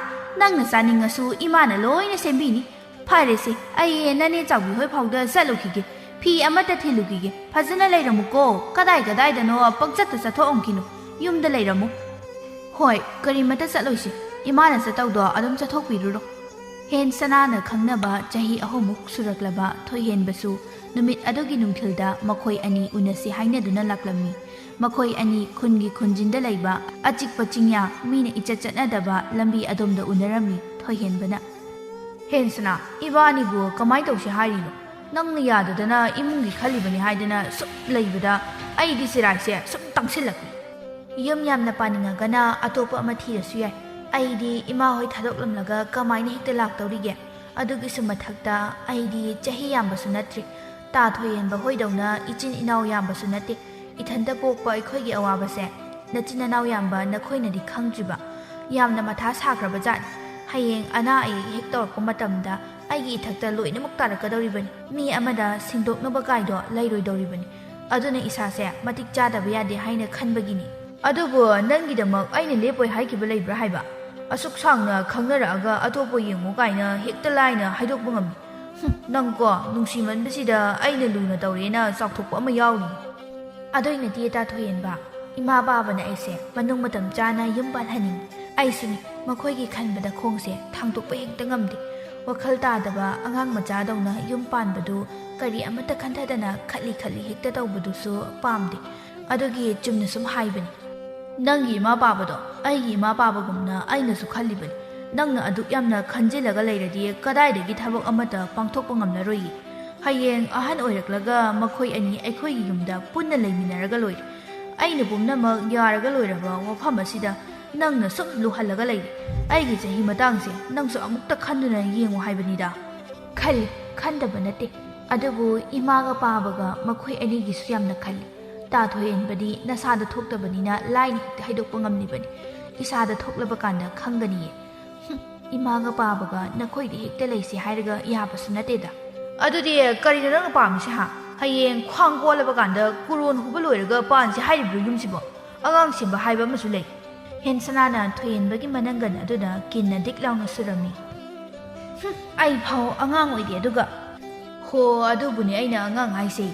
ꯅꯪꯅ ꯆꯥꯅꯤꯡꯉꯁꯨ ꯏꯃꯥꯅ ꯂꯣꯏꯅ ꯁꯦꯝꯕꯤꯅꯤ ꯐꯔꯦꯁꯦ ꯑꯩ ꯅꯅꯦ ꯆꯥꯎꯕꯤ ꯍꯣꯏ ꯐꯥꯎꯗ ꯆꯠꯂꯨꯈꯤꯒꯦ ꯐꯤ ꯑꯃꯠꯇ ꯊꯤꯜꯂꯨꯈꯤꯒꯦ ꯐꯖꯅ ꯂꯩꯔꯝꯃꯨꯀꯣ ꯀꯗꯥꯏꯗꯅꯣ ꯄꯪꯆꯠꯇ ꯆꯠꯊꯣꯛꯑꯝꯈꯤꯅꯨ ꯌꯨꯝꯗ ꯂꯩꯔꯝꯃꯨ ꯍꯣꯏ ꯀꯔꯤꯃꯠꯇ ꯆꯠꯂꯣꯏꯁꯤ ꯏꯃꯥꯅ ꯆꯠꯇꯧꯗꯣ ꯑꯗꯨꯝ ꯆꯠꯊꯣꯛꯄꯤꯔꯨꯔꯣ ꯍꯦꯟ ꯁꯅꯥꯅ ꯈꯪꯅꯕ ꯆꯍꯤ 3 ꯁꯨꯔꯛꯂꯕ ꯊꯣꯏꯍꯦꯟꯕꯁꯨ ꯅꯨꯃꯤꯠ ꯑꯗꯨꯒꯤ ꯅꯨꯡꯊꯤꯜꯗ ꯃꯈꯣꯏ ꯑꯅꯤ ꯎꯅꯁꯤ ꯍꯥꯏꯅꯗꯨꯅ ꯂꯥꯛꯂꯝꯃꯤ ꯃꯈꯣꯏ ꯑꯅꯤ ꯈꯨꯟꯒꯤ ꯈꯨꯟꯖꯤꯟꯗ ꯂꯩꯕ ꯑꯆꯤꯛꯄ ꯆꯤꯡꯌꯥ ꯃꯤꯅ ꯏꯆꯠ ꯆꯠꯅꯗꯕ ꯂꯝꯕꯤ ꯑꯗꯣꯝꯗ ꯎꯅꯔꯝꯃꯤ ꯊꯣꯏꯍꯦꯟꯕꯅ ꯍꯦꯟꯁꯅꯥ ꯏꯕꯥꯅꯤꯕꯨ ꯀꯃꯥꯏ ꯇꯧꯁꯤ ꯍꯥꯏꯔꯤꯅꯣ ꯅꯪꯅ ꯌꯥꯗꯗꯅ ꯏꯃꯨꯡꯒꯤ ꯈꯜꯂꯤꯕꯅꯤ ꯍꯥꯏꯗꯅ ꯁꯨꯝ ꯂꯩꯕꯗ ꯑꯩꯒꯤ ꯆꯤꯔꯥꯏꯁꯦ ꯁꯨꯝ ꯇꯪꯁꯤꯜꯂꯛꯂꯦ ꯌꯨꯝ ꯌꯥꯝꯅ ꯄꯥꯅꯤꯡꯉꯒꯅ ꯑꯇꯣꯞꯄ ꯑꯃ ꯊꯤꯔꯁꯨ ꯌꯥꯏ ꯑꯩꯗꯤ ꯏꯃꯥ ꯍꯣꯏ ꯊꯥꯗꯣꯛꯂꯝꯂꯒ ꯀꯃꯥꯏꯅ ꯍꯦꯛꯇ ꯂꯥꯛꯇꯧꯔꯤꯒꯦ ꯑꯗꯨꯒꯤꯁꯨ ꯃꯊꯛꯇ ꯑꯩꯗꯤ ꯆꯍꯤ ꯌꯥꯝꯕꯁꯨ ꯅꯠꯇ꯭ꯔꯤ ꯇꯥ ꯊꯣꯏꯍꯦꯟꯕ ꯍꯣꯏꯗꯧꯅ ꯏꯆꯤꯟ ꯏꯅꯥꯎ ꯌꯥꯝꯕꯁꯨ ꯅꯠꯇꯦ ꯏꯊꯟꯇ ꯄꯣꯛꯄ ꯑꯩꯈꯣꯏꯒꯤ ꯑꯋꯥꯕꯁꯦ ꯅꯆꯤꯟ ꯏꯅꯥꯎ ꯌꯥꯝꯕ ꯅꯈꯣꯏꯅꯗꯤ ꯈꯪꯗ꯭ꯔꯤꯕ ꯌꯥꯝꯅ ꯃꯊꯥ ꯁꯥꯈ꯭ꯔꯕ ꯖꯥꯠꯅꯤ ꯍꯌꯦꯡ ꯑꯅꯥ ꯑꯌꯦꯛ ꯍꯦꯛ ꯇꯧꯔꯛꯄ ꯃꯇꯝꯗ ꯑꯩꯒꯤ ꯏꯊꯛꯇ ꯂꯣꯏꯅꯃꯛ ꯇꯥꯔꯛꯀꯗꯧꯔꯤꯕꯅꯤ ꯃꯤ ꯑꯃꯗ ꯁꯤꯡꯗꯣꯛꯅꯕ ꯀꯥꯏꯗꯣ ꯂꯩꯔꯣꯏꯗꯧꯔꯤꯕꯅꯤ ꯑꯗꯨꯅ ꯏꯁꯥꯁꯦ ꯃꯇꯤꯛ ꯆꯥꯗꯕ ꯌꯥꯗꯦ ꯍꯥꯏꯅ ꯈꯟꯕꯒꯤꯅꯤ ꯑꯗꯨꯕꯨ ꯅꯪꯒꯤꯗꯃꯛ ꯑꯩꯅ ꯂꯦꯞꯄꯣꯏ ꯍꯥꯏꯈꯤꯕ ꯂꯩꯕ꯭ꯔꯥ ꯍꯥꯏꯕ ꯑꯁꯨꯛ ꯁꯥꯡꯅ ꯈꯪꯅꯔꯛꯑꯒ ꯑꯇꯣꯞꯄ ꯌꯦꯡꯉꯨ ꯀꯥꯏꯅ ꯍꯦꯛꯇ ꯂꯥꯏꯅ ꯍꯥꯏꯗꯣꯛꯄ ꯉꯝꯃꯤ ꯅꯪꯀꯣ ꯅꯨꯡꯁꯤꯃꯟꯕꯁꯤꯗ ꯑꯩꯅ ꯂꯨꯅ ꯇꯧꯔꯦꯅ ꯆꯥꯎꯊꯣꯛꯄ ꯑꯃ ꯌꯥꯎꯔꯤ ꯑꯗꯨꯏ ꯅꯠꯇꯦ ꯇꯥ ꯊꯣꯏꯍꯦꯟꯕ ꯏꯃꯥ ꯕꯥꯕꯅ ꯑꯩꯁꯦ ꯃꯅꯨꯡ ꯃꯇꯝ ꯆꯥꯅ ꯌꯨꯝ ꯄꯥꯟꯍꯟꯅꯤꯡꯉꯤ ꯑꯩꯁꯨꯅꯤ ꯃꯈꯣꯏꯒꯤ ꯈꯟꯕꯗ ꯈꯣꯡꯁꯦ ꯊꯥꯡꯗꯣꯛꯄ ꯍꯦꯛꯇ ꯉꯝꯗꯦ ꯋꯥꯈꯜ ꯇꯥꯗꯕ ꯑꯉꯥꯡ ꯃꯆꯥꯗꯧꯅ ꯌꯨꯝ ꯄꯥꯟꯕꯗꯨ ꯀꯔꯤ ꯑꯃꯠꯇ ꯈꯟꯊꯗꯅ ꯈꯠꯂꯤ ꯍꯦꯛꯇ ꯇꯧꯕꯗꯨꯁꯨ ꯄꯥꯝꯗꯦ ꯑꯗꯨꯒꯤ ꯆꯨꯝꯅ ꯁꯨꯝ ꯍꯥꯏꯕꯅꯤ ꯅꯪꯒꯤ ꯏꯃꯥ ꯄꯥꯕꯗꯣ ꯑꯩꯒꯤ ꯏꯃꯥ ꯄꯥꯕꯒꯨꯝꯅ ꯑꯩꯅꯁꯨ ꯈꯜꯂꯤꯕꯅꯤ ꯅꯪꯅ ꯑꯗꯨꯛ ꯌꯥꯝꯅ ꯈꯟꯖꯤꯜꯂꯒ ꯂꯩꯔꯗꯤ ꯀꯗꯥꯏꯗꯒꯤ ꯊꯕꯛ ꯑꯃꯠꯇ ꯄꯥꯡꯊꯣꯛꯄ ꯉꯝꯂꯔꯣꯏꯌꯦ ꯍꯌꯦꯡ ꯑꯍꯟ ꯑꯣꯏꯔꯛꯂꯒ ꯃꯈꯣꯏ ꯑꯅꯤ ꯑꯩꯈꯣꯏꯒꯤ ꯌꯨꯝꯗ ꯄꯨꯟꯅ ꯂꯩꯃꯤꯟꯅꯔꯒ ꯂꯣꯏꯔꯦ ꯑꯩꯅ ꯄꯨꯝꯅꯃꯛ ꯌꯥꯔꯒ ꯂꯣꯏꯔꯕ ꯋꯥꯐꯝ ꯑꯁꯤꯗ ꯅꯪꯅ ꯁꯨꯝ ꯂꯨꯍꯜꯂꯒ ꯂꯩꯔꯦ ꯑꯩꯒꯤ ꯆꯍꯤ ꯃꯇꯥꯡꯁꯦ ꯅꯪꯁꯨ ꯑꯃꯨꯛꯇ ꯈꯟꯗꯨꯅ ꯌꯦꯡꯉꯨ ꯍꯥꯏꯕꯅꯤꯗ ꯈꯜꯂꯤ ꯈꯟꯗꯕ ꯅꯠꯇꯦ ꯑꯗꯨꯕꯨ ꯏꯃꯥꯒ ꯄꯥꯕꯒ ꯃꯈꯣꯏ ꯑꯅꯤꯒꯤꯁꯨ ꯌꯥꯝꯅ ꯈꯜꯂꯤ ꯇꯥ ꯊꯣꯏꯍꯦꯟꯕꯗꯤ ꯅꯁꯥꯗ ꯊꯣꯛꯇꯕꯅꯤꯅ ꯂꯥꯏꯅ ꯍꯦꯛꯇ ꯍꯥꯏꯗꯣꯛꯄ ꯉꯝꯂꯤꯕꯅꯤ ꯏꯁꯥꯗ ꯊꯣꯛꯂꯕ ꯀꯥꯟꯗ ꯈꯪꯒꯅꯤꯌꯦ ꯏꯃꯥꯒ ꯄꯥꯕꯒ ꯅꯈꯣꯏꯗꯤ ꯍꯦꯛꯇ ꯂꯩꯁꯤ ꯍꯥꯏꯔꯒ ꯌꯥꯕꯁꯨ ꯅꯠꯇꯦꯗ ꯑꯗꯨꯗꯤ ꯀꯔꯤꯅꯣ ꯅꯪꯅ ꯄꯥꯝꯃꯤꯁꯦ ꯍꯌꯦꯡ ꯈ꯭ꯋꯥꯡ ꯀꯣꯜꯂꯕ ꯀꯥꯟꯗ ꯀꯨꯔꯣꯟ ꯍꯨꯕ ꯂꯣꯏꯔꯒ ꯄꯥꯟꯁꯤ ꯍꯥꯏꯔꯤꯕ꯭ꯔꯣ ꯌꯨꯝꯁꯤꯕꯣ ꯑꯉꯥꯡ ꯁꯦꯝꯕ ꯍꯥꯏꯕ ꯑꯃꯁꯨ ꯂꯩ ꯍꯦꯟꯁꯅꯥꯅ ꯊꯣꯏꯍꯦꯟꯕꯒꯤ ꯃꯅꯪꯒꯟ ꯑꯗꯨꯗ ꯀꯤꯟꯅ ꯗꯤꯛ ꯂꯥꯎꯅ ꯁꯨꯔꯝꯃꯤ ꯑꯩ ꯐꯥꯎ ꯑꯉꯥꯡ ꯑꯣꯏꯗꯦ ꯑꯗꯨꯒ ꯍꯣ ꯑꯗꯨꯕꯨꯅꯦ ꯑꯩꯅ ꯑꯉꯥꯡ ꯍꯥꯏꯁꯦ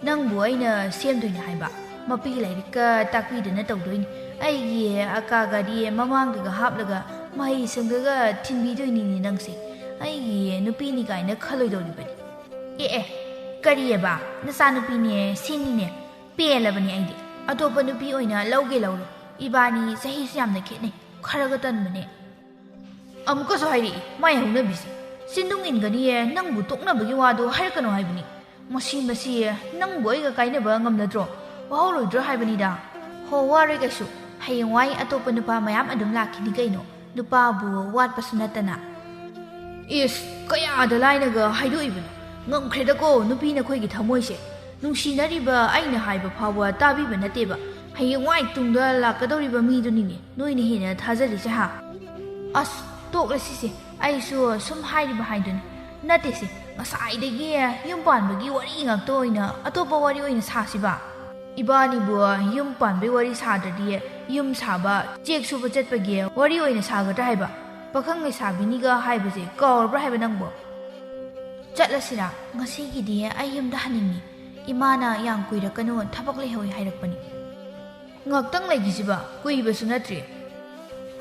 ꯅꯪꯕꯨ ꯑꯩꯅ ꯁꯦꯝꯗꯣꯏꯅꯦ ꯍꯥꯏꯕ ꯃꯄꯤ ꯂꯥꯏꯔꯤꯛꯀ ꯇꯥꯛꯄꯤꯗꯅ ꯇꯧꯗꯣꯏꯅꯤ ꯑꯩꯒꯤ ꯑꯀꯥ ꯒꯥꯔꯤ ꯃꯃꯥꯡꯗꯒ ꯍꯥꯞꯂꯒ ꯃꯍꯩ ꯁꯪꯗꯒ ꯊꯤꯟꯕꯤꯗꯣꯏꯅꯤꯅꯦ ꯅꯪꯁꯦ ꯑꯩꯒꯤ ꯅꯨꯄꯤꯅꯤ ꯀꯥꯏꯅ ꯈꯜꯂꯣꯏꯗꯧꯔꯤꯕꯅꯤ ꯑꯦ ꯅꯆꯥꯅꯨꯄꯤꯅꯦ ꯁꯤꯅꯤꯅꯦ ꯄꯦꯜꯂꯕꯅꯤ ꯑꯩꯗꯤ ꯑꯇꯣꯞꯄ ꯅꯨꯄꯤ ꯑꯣꯏꯅ ꯂꯧꯒꯦ ꯂꯧꯔꯣ ꯏꯕꯥꯅꯤ ꯆꯍꯤꯁꯨ ꯌꯥꯝꯅ ꯈꯦꯠꯅꯩ ꯈꯔꯒ ꯇꯟꯕꯅꯦ ꯑꯃꯨꯛꯀꯁꯨ ꯍꯥꯏꯔꯛꯏ ꯃꯥꯏ ꯍꯧꯅꯕꯤꯁꯦ ꯆꯤꯟꯗꯨꯡ ꯏꯟꯒꯅꯤꯌꯦ ꯅꯪꯕꯨ ꯇꯣꯛꯅꯕꯒꯤ ꯋꯥꯗꯣ ꯍꯥꯏꯔꯛꯀꯅꯣ ꯍꯥꯏꯕꯅꯤ ꯃꯁꯤ ꯅꯪꯕꯨ ꯑꯩꯒ ꯀꯥꯏꯅꯕ ꯉꯝꯅꯗ꯭ꯔꯣ ꯋꯥꯍꯧꯔꯣꯏꯗ꯭ꯔꯣ ꯍꯥꯏꯕꯅꯤꯗ ꯍꯣ ꯋꯥꯔꯣꯏ ꯀꯩꯁꯨ ꯍꯌꯦꯡꯋꯥꯏ ꯑꯇꯣꯞꯄ ꯅꯨꯄꯥ ꯃꯌꯥꯝ ꯑꯗꯨꯝ ꯂꯥꯛꯈꯤꯅꯤ ꯀꯩꯅꯣ ꯅꯨꯄꯥꯕꯨ ꯋꯥꯠꯄꯁꯨ ꯅꯠꯇꯅ ꯏꯁ ꯀꯌꯥꯗ ꯂꯥꯏꯅꯒ ꯍꯥꯏꯗꯣꯛꯏꯕꯅꯣ ꯉꯝꯈ꯭ꯔꯦꯗꯀꯣ ꯅꯨꯄꯤ ꯅꯈꯣꯏꯒꯤ ꯊꯃꯣꯏꯁꯦ ꯅꯨꯡꯁꯤꯅꯔꯤꯕ ꯑꯩꯅ ꯍꯥꯏꯕ ꯐꯥꯎꯕ ꯇꯥꯕꯤꯕ ꯅꯠꯇꯦꯕ ꯍꯌꯦꯡꯋꯥꯏ ꯇꯨꯡꯗ ꯂꯥꯛꯀꯗꯧꯔꯤꯕ ꯃꯤꯗꯨꯅꯤꯅꯦ ꯅꯣꯏꯅ ꯍꯦꯟꯅ ꯊꯥꯖꯔꯤꯁꯦ ꯑꯁ ꯇꯣꯛꯂꯁꯤꯁꯦ ꯑꯩꯁꯨ ꯁꯨꯝ ꯍꯥꯏꯔꯤꯕ ꯍꯥꯏꯗꯨꯅꯤ ꯅꯠꯇꯦꯁꯦ ꯉꯁꯥꯏꯗꯒꯤ ꯌꯨꯝ ꯄꯥꯟꯕꯒꯤ ꯋꯥꯔꯤ ꯉꯥꯛꯇ ꯑꯣꯏꯅ ꯑꯇꯣꯞꯄ ꯋꯥꯔꯤ ꯑꯣꯏꯅ ꯁꯥꯁꯤꯕ ꯏꯕꯥꯅꯤꯕꯨ ꯌꯨꯝ ꯄꯥꯟꯕꯒꯤ ꯋꯥꯔꯤ ꯁꯥꯗ꯭ꯔꯗꯤ ꯌꯨꯝ ꯁꯥꯕ ꯆꯦꯛ ꯁꯨꯕ ꯆꯠꯄꯒꯤ ꯋꯥꯔꯤ ꯑꯣꯏꯅ ꯁꯥꯒꯗ꯭ꯔꯥ ꯍꯥꯏꯕ ꯄꯥꯈꯪ ꯂꯩꯁꯥꯕꯤꯅꯤꯒ ꯍꯥꯏꯕꯁꯦ ꯀꯥꯎꯔꯕ꯭ꯔꯥ ꯍꯥꯏꯕ ꯅꯪꯕꯨ ꯆꯠꯂꯁꯤꯔꯥ ꯉꯁꯤꯒꯤꯗꯤ ꯑꯩ ꯌꯨꯝꯗ ꯍꯟꯅꯤꯡꯉꯤ ꯏꯃꯥꯅ ꯌꯥꯝ ꯀꯨꯏꯔꯛꯀꯅꯨ ꯊꯕꯛ ꯂꯩꯍꯧꯏ ꯍꯥꯏꯔꯛꯄꯅꯤ ꯉꯥꯛꯇꯪ ꯂꯩꯈꯤꯁꯤꯕ ꯀꯨꯏꯕꯁꯨ ꯅꯠꯇ꯭ꯔꯤ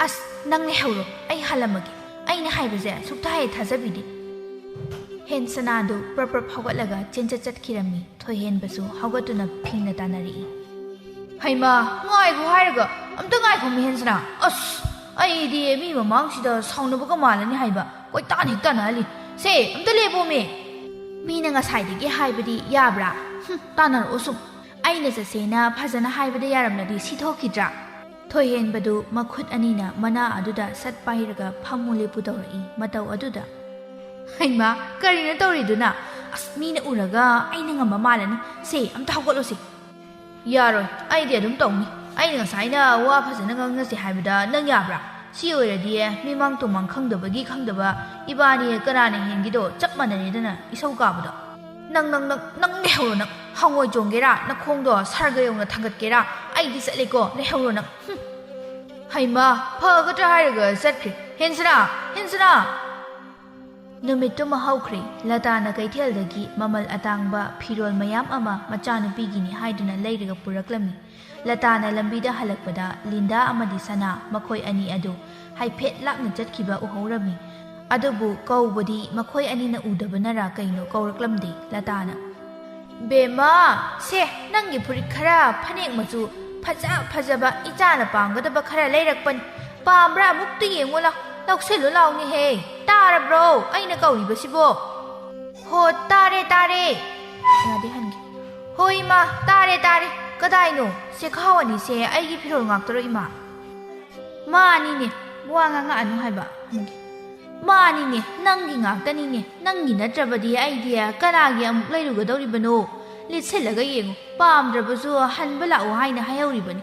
ꯑꯁ ꯅꯪ ꯂꯩꯍꯧꯔꯣ ꯑꯩ ꯍꯜꯂꯝꯃꯒꯦ ꯑꯩꯅ ꯍꯥꯏꯕꯁꯦ ꯁꯨꯛꯊꯥ ꯍꯦꯛ ꯊꯥꯖꯕꯤꯗꯦ ꯍꯦꯟꯁꯅꯥꯗꯨ ꯄ꯭ꯔꯞ ꯍꯧꯒꯠꯂꯒ ꯆꯦꯟꯆꯠ ꯆꯠꯈꯤꯔꯝꯃꯤ ꯊꯣꯏꯍꯦꯟꯕꯁꯨ ꯍꯧꯒꯠꯇꯨꯅ ꯐꯤꯡꯅ ꯇꯥꯟꯅꯔꯛꯏ ꯍꯩꯃꯥ ꯉꯥꯏꯈꯣ ꯍꯥꯏꯔꯒ ꯑꯝꯇ ꯉꯥꯏꯈꯣ ꯍꯦꯟꯁꯅꯥ ꯑꯁ ꯑꯩꯗꯤ ꯃꯤ ꯃꯃꯥꯡꯁꯤꯗ ꯁꯥꯎꯅꯕꯒ ꯃꯥꯜꯂꯅꯤ ꯍꯥꯏꯕ ꯀꯣꯏꯇꯥꯟ ꯍꯦꯛ ꯇꯥꯟꯅꯍꯜꯂꯤ ꯁꯦ ꯑꯝꯇ ꯂꯦꯞꯄꯣꯃꯦ ꯃꯤꯅ ꯉꯁꯥꯏꯗꯒꯤ ꯍꯥꯏꯕꯗꯤ ꯌꯥꯕ꯭ꯔꯥ ꯇꯥꯟꯅꯔꯛꯑꯣ ꯁꯨꯝ ꯑꯩꯅ ꯆꯠꯁꯦꯅ ꯐꯖꯅ ꯍꯥꯏꯕꯗ ꯌꯥꯔꯝꯂꯗꯤ ꯁꯤ ꯊꯣꯛꯈꯤꯗ꯭ꯔꯥ ꯊꯣꯏꯍꯦꯟꯕꯗꯨ ꯃꯈꯨꯠ ꯑꯅꯤꯅ ꯃꯅꯥ ꯑꯗꯨꯗ ꯁꯠ ꯄꯥꯏꯔꯒ ꯐꯝꯃꯨ ꯂꯦꯞꯄꯨ ꯇꯧꯔꯛꯏ ꯃꯇꯧ ꯑꯗꯨꯗ ꯍꯩꯃꯥ ꯀꯔꯤꯅꯣ ꯇꯧꯔꯤꯗꯨꯅ ꯑꯁ ꯃꯤꯅ ꯎꯔꯒ ꯑꯩꯅ ꯉꯝꯕ ꯃꯥꯜꯂꯅꯤ ꯁꯦ ꯑꯝꯇ ꯍꯧꯒꯠꯂꯣꯁꯤ ꯌꯥꯔꯣꯏ ꯑꯩꯗꯤ ꯑꯗꯨꯝ ꯇꯧꯅꯤ ꯑꯩꯅ ꯉꯁꯥꯏꯅ ꯋꯥ ꯐꯖꯅ ꯉꯥꯡꯅꯁꯤ ꯍꯥꯏꯕꯗ ꯅꯪ ꯌꯥꯕ꯭ꯔꯥ ꯁꯤ ꯑꯣꯏꯔꯗꯤ ꯃꯤꯃꯥꯡ ꯇꯨꯃꯥꯡ ꯈꯪꯗꯕ ꯏꯕꯥꯅꯤ ꯀꯅꯥꯅ ꯍꯦꯟꯒꯤꯗꯣ ꯆꯞ ꯃꯥꯟꯅꯔꯦꯗꯅ ꯏꯁꯧ ꯀꯥꯕꯗꯣ ꯅꯪ ꯂꯩꯍꯧꯔꯣ ꯅꯪ ꯍꯪꯉꯣꯏ ꯆꯣꯡꯒꯦꯔꯥ ꯅꯈꯣꯡꯗꯣ ꯁꯔꯒ ꯌꯧꯅ ꯊꯥꯡꯒꯠꯀꯦꯔꯥ ꯑꯩꯗꯤ ꯆꯠꯂꯦꯀꯣ ꯂꯩꯍꯧꯔꯣ ꯅꯪ ꯍꯩꯃꯥ ꯐꯒꯗ꯭ꯔꯥ ꯍꯥꯏꯔꯒ ꯆꯠꯈ꯭ꯔꯦ ꯍꯦꯟꯁꯅꯥ ꯅꯨꯃꯤꯠꯇꯨꯃ ꯍꯧꯈ꯭ꯔꯦ ꯂꯇꯥꯅ ꯀꯩꯊꯦꯜꯗꯒꯤ ꯃꯃꯜ ꯑꯇꯥꯡꯕ ꯐꯤꯔꯣꯜ ꯃꯌꯥꯝ ꯑꯃ ꯃꯆꯥꯅꯨꯄꯤꯒꯤꯅꯤ ꯍꯥꯏꯗꯨꯅ ꯂꯩꯔꯒ ꯄꯨꯔꯛꯂꯝꯃꯤ ꯂꯇꯥꯅ ꯂꯝꯕꯤꯗ ꯍꯜꯂꯛꯄꯗ ꯂꯤꯟꯗꯥ ꯑꯃꯗꯤ ꯁꯅꯥ ꯃꯈꯣꯏ ꯑꯅꯤ ꯑꯗꯨ ꯍꯥꯏꯐꯦꯠ ꯂꯥꯞꯅ ꯆꯠꯈꯤꯕ ꯎꯍꯧꯔꯝꯃꯤ ꯑꯗꯨꯕꯨ ꯀꯧꯕꯗꯤ ꯃꯈꯣꯏ ꯑꯅꯤꯅ ꯎꯗꯕꯅꯔꯥ ꯀꯩꯅꯣ ꯀꯧꯔꯛꯂꯝꯗꯦ ꯂꯇꯥꯅ ꯕꯦꯝꯃ ꯁꯦ ꯅꯪꯒꯤ ꯐꯨꯔꯤꯠ ꯈꯔ ꯐꯅꯦꯛ ꯃꯆꯨ ꯐꯖꯕ ꯏꯆꯥꯅ ꯄꯥꯝꯒꯗꯕ ꯈꯔ ꯂꯩꯔꯛꯄꯅꯤ ꯄꯥꯝꯕ꯭ꯔꯥ ꯑꯃꯨꯛꯇ ꯌꯦꯡꯉꯣ ꯂꯧꯁꯤꯜꯂꯨ ꯂꯥꯎꯅꯤꯍꯦ ꯇꯥꯔꯕ꯭ꯔꯣ ꯑꯩꯅ ꯀꯧꯔꯤꯕꯁꯤꯕꯣ ꯍꯣ ꯇꯥꯔꯦ ꯌꯥꯗꯦ ꯍꯟꯒꯦ ꯍꯣꯏ ꯏꯃꯥ ꯇꯥꯔꯦ ꯀꯗꯥꯏꯅꯣ ꯆꯦꯈꯥꯎ ꯑꯅꯤꯁꯦ ꯑꯩꯒꯤ ꯐꯤꯔꯣꯜ ꯉꯥꯛꯇꯔꯣ ꯏꯃꯥ ꯃꯥꯅꯤꯅꯦ ꯋꯥ ꯉꯥꯡꯉꯛꯑꯅꯨ ꯍꯥꯏꯕ ꯍꯟꯒꯦ ꯃꯥꯅꯤꯅꯦ ꯅꯪꯒꯤ ꯉꯥꯛꯇꯅꯤꯅꯦ ꯅꯪꯒꯤ ꯅꯠꯇ꯭ꯔꯕꯗꯤ ꯑꯩꯗꯤ ꯀꯅꯥꯒꯤ ꯑꯃꯨꯛ ꯂꯩꯔꯨꯒꯗꯧꯔꯤꯕꯅꯣ ꯂꯤꯠꯁꯤꯜꯂꯒ ꯌꯦꯡꯉꯨ ꯄꯥꯝꯗ꯭ꯔꯕꯁꯨ ꯍꯟꯕ ꯂꯥꯛꯑꯣ ꯍꯥꯏꯅ ꯍꯥꯏꯍꯧꯔꯤꯕꯅꯤ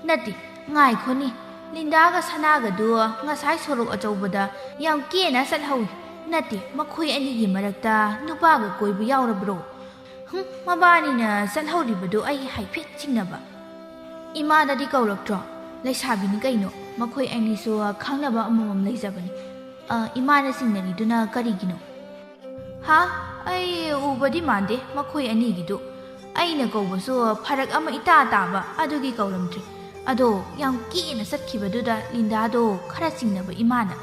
ꯅꯠꯇꯦ ꯉꯥꯏꯈꯣꯅꯤ ꯂꯤꯟꯗꯥꯒ ꯁꯅꯥꯒꯗꯨ ꯉꯁꯥꯏ ꯁꯣꯔꯣꯛ ꯑꯆꯧꯕꯗ ꯌꯥꯝ ꯀꯦꯅ ꯆꯠꯍꯧꯏ ꯅꯠꯇꯦ ꯃꯈꯣꯏ ꯑꯅꯤꯒꯤ ꯃꯔꯛꯇ ꯅꯨꯄꯥꯒ ꯀꯣꯏꯕ ꯌꯥꯎꯔꯕ꯭ꯔꯣ ꯃꯕꯥꯅꯤꯅ ꯆꯠꯍꯧꯔꯤꯕꯗꯨ ꯑꯩ ꯍꯥꯏꯐꯦꯠ ꯆꯤꯡꯅꯕ ꯏꯃꯥꯗꯗꯤ ꯀꯧꯔꯛꯇ꯭ꯔꯣ ꯂꯩꯁꯥꯕꯤꯅꯤ ꯀꯩꯅꯣ ꯃꯈꯣꯏ ꯑꯅꯤꯁꯨ ꯈꯪꯅꯕ ꯑꯃꯃꯝ ꯂꯩꯖꯕꯅꯤ ꯏꯃꯥꯅ ꯆꯤꯡꯅꯔꯤꯗꯨꯅ ꯀꯔꯤꯒꯤꯅꯣ ꯑꯩ ꯎꯕꯗꯤ ꯃꯥꯟꯗꯦ ꯃꯈꯣꯏ ꯑꯅꯤꯒꯤꯗꯨ ꯑꯩꯅ ꯀꯧꯕꯁꯨ ꯐꯔꯛ ꯑꯃ ꯏꯇꯥ ꯇꯥꯕ ꯑꯗꯨꯒꯤ ꯀꯧꯔꯝꯗ꯭ꯔꯤ ꯑꯗꯣ ꯌꯥꯝ ꯀꯦꯅ ꯆꯠꯈꯤꯕꯗꯨꯗ ꯂꯤꯟꯗꯥꯗꯣ ꯈꯔ ꯆꯤꯡꯅꯕ ꯏꯃꯥꯅ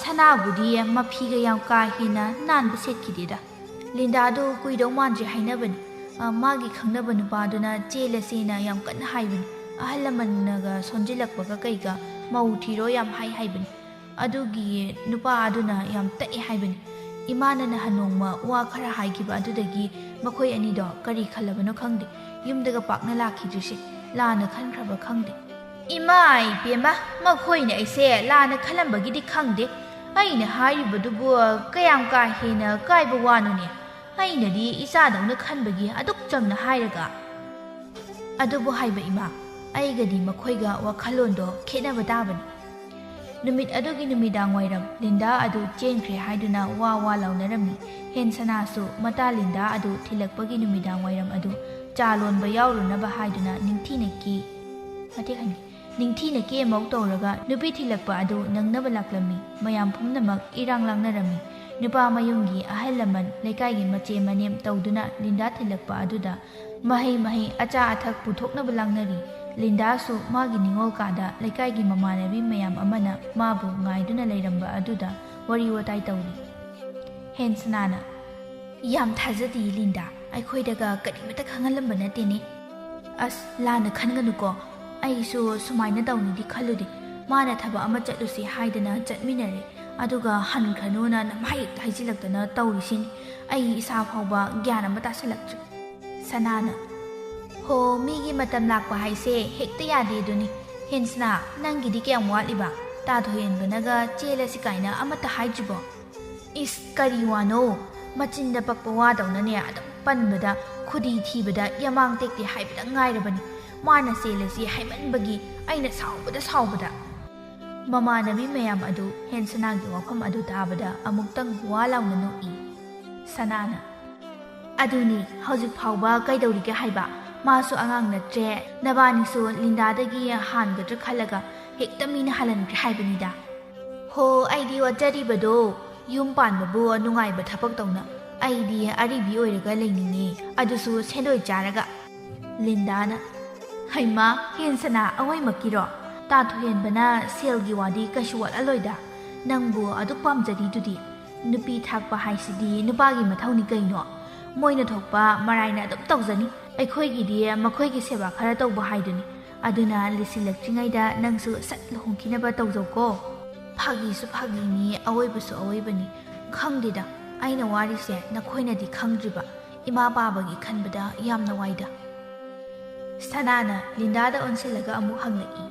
ꯁꯅꯥꯕꯨꯗꯤ ꯃꯐꯤꯒ ꯌꯥꯝ ꯀꯥ ꯍꯦꯟꯅ ꯅꯥꯟꯕ ꯁꯦꯠꯈꯤꯗꯦꯗ ꯂꯤꯟꯗꯥꯗꯣ ꯀꯨꯏꯗꯧ ꯃꯥꯟꯗ꯭ꯔꯦ ꯍꯥꯏꯅꯕꯅꯤ ꯃꯥꯒꯤ ꯈꯪꯅꯕ ꯅꯨꯄꯥꯗꯨꯅ ꯆꯦꯜꯂꯁꯦꯅ ꯌꯥꯝ ꯀꯟꯅ ꯍꯥꯏꯕꯅꯤ ꯑꯍꯜ ꯂꯃꯟꯅꯒ ꯁꯣꯟꯖꯤꯜꯂꯛꯄꯒ ꯀꯩꯒ ꯃꯧ ꯊꯤꯔꯣ ꯌꯥꯝ ꯍꯥꯏꯕꯅꯤ ꯑꯗꯨꯒꯤ ꯅꯨꯄꯥ ꯑꯗꯨꯅ ꯌꯥꯝ ꯇꯛꯑꯦ ꯍꯥꯏꯕꯅꯤ ꯏꯃꯥꯅ ꯅꯍꯥꯟ ꯅꯣꯡꯃ ꯋꯥ ꯈꯔ ꯍꯥꯏꯈꯤꯕ ꯑꯗꯨꯗꯒꯤ ꯃꯈꯣꯏ ꯑꯅꯤꯗꯣ ꯀꯔꯤ ꯈꯜꯂꯕꯅꯣ ꯈꯪꯗꯦ ꯌꯨꯝꯗꯒ ꯄꯥꯛꯅ ꯂꯥꯛꯈꯤꯗ꯭ꯔꯤꯁꯦ ꯂꯥꯟꯅ ꯈꯟꯈ꯭ꯔꯕ ꯈꯪꯗꯦ ꯏꯃꯥ ꯏꯕꯦꯝꯃ ꯃꯈꯣꯏꯅ ꯑꯩꯁꯦ ꯂꯥꯟꯅ ꯈꯜꯂꯝꯕꯒꯤꯗꯤ ꯈꯪꯗꯦ ꯑꯩꯅ ꯍꯥꯏꯔꯤꯕꯗꯨꯕꯨ ꯀꯌꯥꯝ ꯀꯥ ꯍꯦꯟꯅ ꯀꯥꯏꯕ ꯋꯥꯅꯣꯅꯦ ꯑꯩꯅꯗꯤ ꯏꯆꯥꯗꯧꯅ ꯈꯟꯕꯒꯤ ꯑꯗꯨꯛ ꯆꯝꯅ ꯍꯥꯏꯔꯒ ꯑꯗꯨꯕꯨ ꯍꯥꯏꯕ ꯏꯃꯥ ꯑꯩꯒꯗꯤ ꯃꯈꯣꯏꯒ ꯋꯥꯈꯜꯂꯣꯟꯗꯣ ꯈꯦꯠꯅꯕ ꯇꯥꯕꯅꯤ ꯅꯨꯃꯤꯠ ꯑꯗꯨꯒꯤ ꯅꯨꯃꯤꯗꯥꯡ ꯋꯥꯏꯔꯝ ꯂꯤꯟꯗꯥ ꯑꯗꯨ ꯆꯦꯟꯈ꯭ꯔꯦ ꯍꯥꯏꯗꯨꯅ ꯋꯥ ꯂꯥꯎꯅꯔꯝꯃꯤ ꯍꯦꯟꯁꯅꯥꯁꯨ ꯃꯇꯥ ꯂꯤꯟꯗꯥ ꯑꯗꯨ ꯊꯤꯜꯂꯛꯄꯒꯤ ꯅꯨꯃꯤꯗꯥꯡ ꯋꯥꯏꯔꯝ ꯑꯗꯨ ꯆꯥ ꯂꯣꯟꯕ ꯌꯥꯎꯔꯨꯅꯕ ꯍꯥꯏꯗꯨꯅ ꯅꯤꯡꯊꯤꯅ ꯀꯦꯃꯧ ꯇꯧꯔꯒ ꯅꯨꯄꯤ ꯊꯤꯜꯂꯛꯄ ꯑꯗꯨ ꯅꯪꯅꯕ ꯂꯥꯛꯂꯝꯃꯤ ꯃꯌꯥꯝ ꯄꯨꯝꯅꯃꯛ ꯏꯔꯥꯡ ꯂꯥꯡꯅꯔꯝꯃꯤ ꯅꯨꯄꯥ ꯃꯌꯨꯝꯒꯤ ꯑꯍꯜ ꯂꯃꯟ ꯂꯩꯀꯥꯏꯒꯤ ꯃꯆꯦ ꯃꯅꯦꯝ ꯇꯧꯗꯨꯅ ꯂꯤꯟꯗꯥ ꯊꯤꯜꯂꯛꯄ ꯑꯗꯨꯗ ꯃꯍꯩ ꯑꯆꯥ ꯑꯊꯛ ꯄꯨꯊꯣꯛꯅꯕ ꯂꯥꯡꯅꯔꯤ ꯂꯤꯟꯗꯥꯁꯨ ꯃꯥꯒꯤ ꯅꯤꯡꯉꯣꯜ ꯀꯥꯗ ꯂꯩꯀꯥꯏꯒꯤ ꯃꯃꯥꯟꯅꯕꯤ ꯃꯌꯥꯝ ꯑꯃꯅ ꯃꯥꯕꯨ ꯉꯥꯏꯗꯨꯅ ꯂꯩꯔꯝꯕ ꯑꯗꯨꯗ ꯋꯥꯔꯤ ꯋꯥꯇꯥꯏ ꯇꯧꯔꯤ ꯍꯦꯟꯁꯅꯥꯅ ꯌꯥꯝ ꯊꯥꯖꯗꯦ ꯂꯤꯟꯗꯥ ꯑꯩꯈꯣꯏꯗꯒ ꯀꯔꯤꯃꯠꯇ ꯈꯪꯍꯜꯂꯝꯕ ꯅꯠꯇꯦꯅꯦ ꯑꯁ ꯂꯥꯟꯅ ꯈꯟꯒꯅꯨꯀꯣ ꯑꯩꯁꯨ ꯁꯨꯃꯥꯏꯅ ꯇꯧꯅꯤꯗꯤ ꯈꯜꯂꯨꯗꯦ ꯃꯥꯅ ꯊꯕꯛ ꯑꯃ ꯆꯠꯂꯨꯁꯤ ꯍꯥꯏꯗꯅ ꯆꯠꯃꯤꯟꯅꯔꯦ ꯑꯗꯨꯒ ꯍꯟꯈ꯭ꯔꯅꯨꯅ ꯅꯝꯍꯩꯛꯇ ꯍꯥꯏꯖꯤꯜꯂꯛꯇꯅ ꯇꯧꯔꯤꯁꯤꯅꯤ ꯑꯩ ꯏꯁꯥ ꯐꯥꯎꯕ ꯒ꯭ꯌꯥꯟ ꯑꯃ ꯇꯥꯁꯤꯜꯂꯛꯇ꯭ꯔꯦ ꯁꯅꯥꯅ ꯍꯣ ꯃꯤꯒꯤ ꯃꯇꯝ ꯂꯥꯛꯄ ꯍꯥꯏꯁꯦ ꯍꯦꯛꯇ ꯌꯥꯗꯦ ꯑꯗꯨꯅꯤ ꯍꯦꯟꯁꯅꯥ ꯅꯪꯒꯤꯗꯤ ꯀꯌꯥꯝ ꯋꯥꯠꯂꯤꯕ ꯇꯥꯊꯣꯏꯍꯦꯟꯕꯅꯒ ꯆꯦꯜꯂꯁꯤ ꯀꯥꯏꯅ ꯑꯃꯠꯇ ꯍꯥꯏꯗ꯭ꯔꯤꯕꯣ ꯏꯁ ꯀꯔꯤ ꯋꯥꯅꯣ ꯃꯆꯤꯟꯗ ꯄꯛꯄ ꯋꯥꯗꯧꯅꯅꯦ ꯑꯗꯨꯝ ꯄꯟꯕꯗ ꯈꯨꯗꯤ ꯊꯤꯕꯗ ꯌꯥꯃꯥꯡ ꯇꯦꯛꯇꯦ ꯍꯥꯏꯕꯗ ꯉꯥꯏꯔꯕꯅꯤ ꯃꯥꯅ ꯆꯦꯜꯂꯁꯤ ꯍꯥꯏꯃꯟꯕꯒꯤ ꯑꯩꯅ ꯁꯥꯎꯕꯗ ꯃꯃꯥꯟꯅꯕꯤ ꯃꯌꯥꯝ ꯑꯗꯨ ꯍꯦꯟꯁꯅꯥꯒꯤ ꯋꯥꯐꯝ ꯑꯗꯨ ꯇꯥꯕꯗ ꯑꯃꯨꯛꯇꯪ ꯋꯥ ꯂꯥꯎꯅ ꯅꯣꯛꯏ ꯁꯅꯥꯅ ꯑꯗꯨꯅꯤ ꯍꯧꯖꯤꯛ ꯐꯥꯎꯕ ꯀꯩꯗꯧꯔꯤꯒꯦ ꯍꯥꯏꯕ ꯃꯥꯁꯨ ꯑꯉꯥꯡ ꯅꯠꯇ꯭ꯔꯦ ꯅꯕꯥꯅꯤꯁꯨ ꯂꯤꯟꯗꯥꯗꯒꯤ ꯍꯥꯟꯒꯗ꯭ꯔꯥ ꯈꯜꯂꯒ ꯍꯦꯛꯇ ꯃꯤꯅ ꯍꯜꯍꯟꯈ꯭ꯔꯦ ꯍꯥꯏꯕꯅꯤꯗ ꯍꯣ ꯑꯩꯗꯤ ꯋꯥꯖꯔꯤꯕꯗꯣ ꯌꯨꯝ ꯄꯥꯟꯕꯕꯨ ꯅꯨꯡꯉꯥꯏꯕ ꯊꯕꯛ ꯇꯧꯅ ꯑꯩꯗꯤ ꯑꯔꯤꯕꯤ ꯑꯣꯏꯔꯒ ꯂꯩꯅꯤꯡꯉꯤ ꯑꯗꯨꯁꯨ ꯁꯦꯟꯗꯣꯏ ꯆꯥꯔꯒ ꯂꯤꯟꯗꯥꯅ ꯍꯩꯃꯥ ꯍꯦꯟꯁꯅꯥ ꯑꯋꯣꯏꯃꯛꯀꯤꯔꯣ ꯇꯥꯊꯣꯏꯍꯦꯟꯕꯅ ꯁꯦꯜꯒꯤ ꯋꯥꯗꯤ ꯀꯩꯁꯨ ꯋꯥꯠꯍꯜꯂꯣꯏꯗ ꯅꯪꯕꯨ ꯑꯗꯨꯛ ꯄꯥꯝꯖꯔꯤꯗꯨꯗꯤ ꯅꯨꯄꯤ ꯊꯥꯛꯄ ꯍꯥꯏꯁꯤꯗꯤ ꯅꯨꯄꯥꯒꯤ ꯃꯊꯧꯅꯤ ꯀꯩꯅꯣ ꯃꯣꯏꯅ ꯊꯣꯛꯄ ꯃꯔꯥꯏꯅ ꯑꯗꯨꯝ ꯇꯧꯖꯅꯤ ꯑꯩꯈꯣꯏꯒꯤꯗꯤ ꯃꯈꯣꯏꯒꯤ ꯁꯦꯕꯥ ꯈꯔ ꯇꯧꯕ ꯍꯥꯏꯗꯨꯅꯤ ꯑꯗꯨꯅ ꯂꯤꯁꯤꯜꯂꯛꯇ꯭ꯔꯤꯉꯩꯗ ꯅꯪꯁꯨ ꯁꯠ ꯂꯨꯍꯣꯡꯈꯤꯅꯕ ꯇꯧꯖꯧꯀꯣ ꯐꯥꯒꯤꯁꯨ ꯐꯥꯒꯤꯅꯤ ꯑꯋꯣꯏꯕꯁꯨ ꯑꯋꯣꯏꯕꯅꯤ ꯈꯪꯗꯦꯗ ꯑꯩꯅ ꯋꯥꯔꯤꯁꯦ ꯅꯈꯣꯏꯅꯗꯤ ꯈꯪꯗ꯭ꯔꯤꯕ ꯏꯃꯥ ꯄꯥꯕꯒꯤ ꯈꯟꯕꯗ ꯌꯥꯝꯅ ꯋꯥꯏꯗ ꯁꯅꯥꯅ ꯂꯤꯟꯗꯥꯗ ꯑꯣꯟꯁꯤꯜꯂꯒ ꯑꯃꯨꯛ ꯍꯪꯂꯛꯏ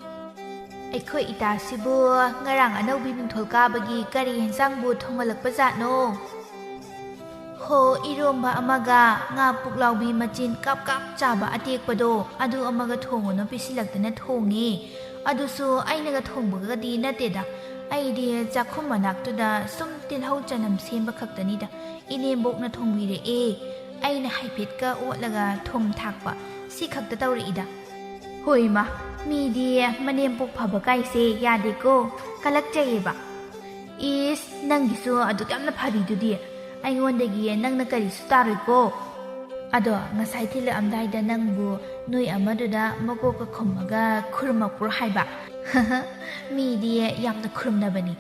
ꯑꯩꯈꯣꯏ ꯏꯇꯥꯁꯤꯕꯨ ꯉꯔꯥꯡ ꯑꯅꯧꯕꯤ ꯃꯤꯡꯊꯣꯜ ꯀꯥꯕꯒꯤ ꯀꯔꯤ ꯍꯦꯟꯁꯥꯡꯕꯨ ꯊꯣꯡꯍꯜꯂꯛꯄ ꯖꯥꯠꯅꯣ ꯍꯣ ꯏꯔꯣꯝꯕ ꯑꯃꯒ ꯉꯥ ꯄꯨꯛꯂꯥꯎꯕꯤ ꯃꯆꯤꯟ ꯀꯥꯞ ꯀꯥꯞ ꯆꯥꯕ ꯑꯇꯦꯛꯄꯗꯣ ꯑꯗꯨ ꯑꯃꯒ ꯊꯣꯡꯉꯣꯅ ꯄꯤꯁꯤꯜꯂꯛꯇꯅ ꯊꯣꯡꯉꯦ ꯑꯗꯨꯁꯨ ꯑꯩꯅꯒ ꯊꯣꯡꯕꯒꯗꯤ ꯅꯠꯇꯦꯗ ꯑꯩꯗꯤ ꯆꯥꯛꯈꯨꯝ ꯃꯅꯥꯛꯇꯨꯗ ꯁꯨꯝ ꯇꯤꯜꯍꯧ ꯆꯅꯝ ꯁꯦꯝꯕ ꯈꯛꯇꯅꯤꯗ ꯏꯅꯦꯝꯕꯣꯛꯅ ꯊꯣꯡꯕꯤꯔꯛꯑꯦ ꯑꯩꯅ ꯍꯥꯏꯐꯦꯠꯀ ꯑꯣꯠꯂꯒ ꯊꯨꯝ ꯊꯥꯛꯄ ꯁꯤ ꯈꯛꯇ ꯇꯧꯔꯛꯏꯗ ꯍꯣꯏ ꯏꯃꯥ ꯃꯤꯗꯤ ꯃꯅꯦꯝꯄꯣꯛ ꯐꯕ ꯀꯥꯏꯁꯦ ꯌꯥꯗꯦꯀꯣ ꯀꯂꯛꯆꯩꯌꯦꯕ ꯏꯁ ꯅꯪꯒꯤꯁꯨ ꯑꯗꯨꯛ ꯌꯥꯝꯅ ꯐꯔꯤꯗꯨꯗꯤ ꯑꯩꯉꯣꯟꯗꯒꯤ ꯅꯪꯅ ꯀꯔꯤꯁꯨ ꯇꯥꯔꯣꯏꯀꯣ ꯑꯗꯣ ꯉꯁꯥꯏ ꯊꯤꯜꯂꯛꯑꯝꯗꯥꯏꯗ ꯅꯪꯕꯨ ꯅꯣꯏ ꯑꯃꯗꯨꯗ ꯃꯀꯣꯛꯀ ꯈꯨꯝꯃꯒ ꯈꯨꯔꯨꯝꯃꯛꯄ꯭ꯔꯣ ꯍꯥꯏꯕ ꯃꯤꯗꯤ ꯌꯥꯝꯅ ꯈꯨꯔꯨꯝꯅꯕꯅꯤ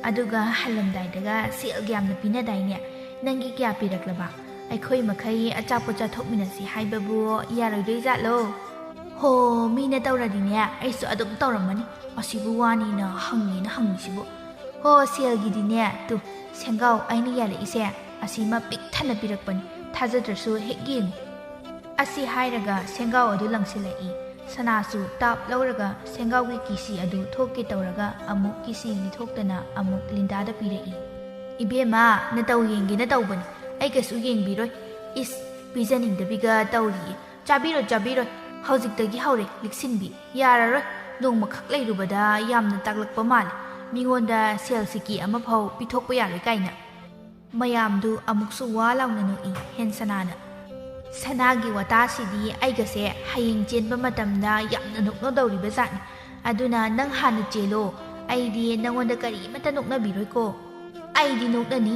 ꯑꯗꯨꯒ ꯍꯜꯂꯝꯗꯥꯏꯗꯒ ꯁꯦꯜꯒ ꯌꯥꯝꯅ ꯄꯤꯅꯗꯥꯏꯅꯦ ꯅꯪꯒꯤ ꯀꯌꯥ ꯄꯤꯔꯛꯂꯕ ꯑꯩꯈꯣꯏ ꯃꯈꯩ ꯑꯆꯥꯄꯣꯠ ꯆꯥꯊꯣꯛꯃꯤꯟꯅꯁꯤ ꯍꯥꯏꯕꯕꯨ ꯌꯥꯔꯣꯏꯗꯣꯏꯖꯥꯠꯂꯣ ꯍꯣ ꯃꯤꯅ ꯇꯧꯔꯗꯤꯅꯦ ꯑꯩꯁꯨ ꯑꯗꯨꯝ ꯇꯧꯔꯝꯃꯅꯤ ꯑꯁꯤꯕꯨ ꯋꯥꯅꯤꯅ ꯍꯪꯉꯦꯅ ꯍꯪꯉꯤꯁꯤꯕꯨ ꯍꯣ ꯁꯦꯜꯒꯤꯗꯤꯅꯦ ꯇꯨ ꯁꯦꯡꯒꯥꯎ ꯑꯩꯅ ꯌꯥꯜꯂꯛꯏꯁꯦ ꯑꯁꯤꯃ ꯄꯤꯛ ꯊꯟꯅ ꯄꯤꯔꯛꯄꯅꯤ ꯊꯥꯖꯗ꯭ꯔꯁꯨ ꯍꯦꯛ ꯌꯦꯡꯉꯨ ꯑꯁꯤ ꯍꯥꯏꯔꯒ ꯁꯦꯡꯒꯥꯎ ꯑꯗꯨ ꯂꯪꯁꯤꯜꯂꯛꯏ ꯁꯅꯥꯁꯨ ꯇꯥꯞ ꯂꯧꯔꯒ ꯁꯦꯡꯒꯥꯎꯒꯤ ꯀꯤꯁꯤ ꯑꯗꯨ ꯊꯣꯛꯀꯦ ꯇꯧꯔꯒ ꯑꯃꯨꯛ ꯀꯤꯁꯤ ꯂꯤꯊꯣꯛꯇꯅ ꯑꯃꯨꯛ ꯂꯤꯟꯗꯥꯗ ꯄꯤꯔꯛꯏ ꯏꯕꯦꯝꯃ ꯅꯇꯧ ꯌꯦꯡꯒꯦꯅ ꯇꯧꯕꯅꯤ ꯑꯩ ꯀꯩꯁꯨ ꯌꯦꯡꯕꯤꯔꯣꯏ ꯏꯁ ꯄꯤꯖꯅꯤꯡꯗꯕꯤꯒ ꯇꯧꯔꯤꯌꯦ ꯆꯥꯕꯤꯔꯣꯏ ꯆꯥꯕꯤꯔꯣꯏ ꯍꯧꯖꯤꯛꯇꯒꯤ ꯍꯧꯔꯦ ꯂꯤꯛꯁꯤꯟꯕꯤ ꯌꯥꯔꯔꯣꯏ ꯅꯣꯡꯃꯈꯛ ꯂꯩꯔꯨꯕꯗ ꯌꯥꯝꯅ ꯇꯥꯛꯂꯛꯄ ꯃꯥꯜꯂꯦ ꯃꯤꯉꯣꯟꯗ ꯁꯦꯜ ꯁꯤꯀꯤ ꯑꯃꯐꯥꯎ ꯄꯤꯊꯣꯛꯄ ꯌꯥꯔꯣꯏ ꯀꯥꯏꯅ ꯃꯌꯥꯝꯗꯨ ꯑꯃꯨꯛꯁꯨ ꯋꯥ ꯂꯥꯎꯅ ꯅꯣꯛꯏ ꯍꯦꯟ ꯁꯅꯥꯅ ꯁꯅꯥꯒꯤ ꯋꯥꯇꯥꯁꯤꯗꯤ ꯑꯩꯒꯁꯦ ꯍꯌꯦꯡ ꯆꯦꯟꯕ ꯃꯇꯝꯗ ꯌꯥꯝꯅ ꯅꯣꯛꯅꯗꯧꯔꯤꯕ ꯖꯥꯠꯅꯤ ꯑꯗꯨꯅ ꯅꯪ ꯍꯥꯟꯅ ꯆꯦꯜꯂꯣ ꯑꯩꯗꯤ ꯅꯪꯉꯣꯟꯗ ꯀꯔꯤꯃꯠꯇ ꯅꯣꯛꯅꯕꯤꯔꯣꯏꯀꯣ ꯑꯩꯗꯤ ꯅꯣꯛꯅꯅꯤ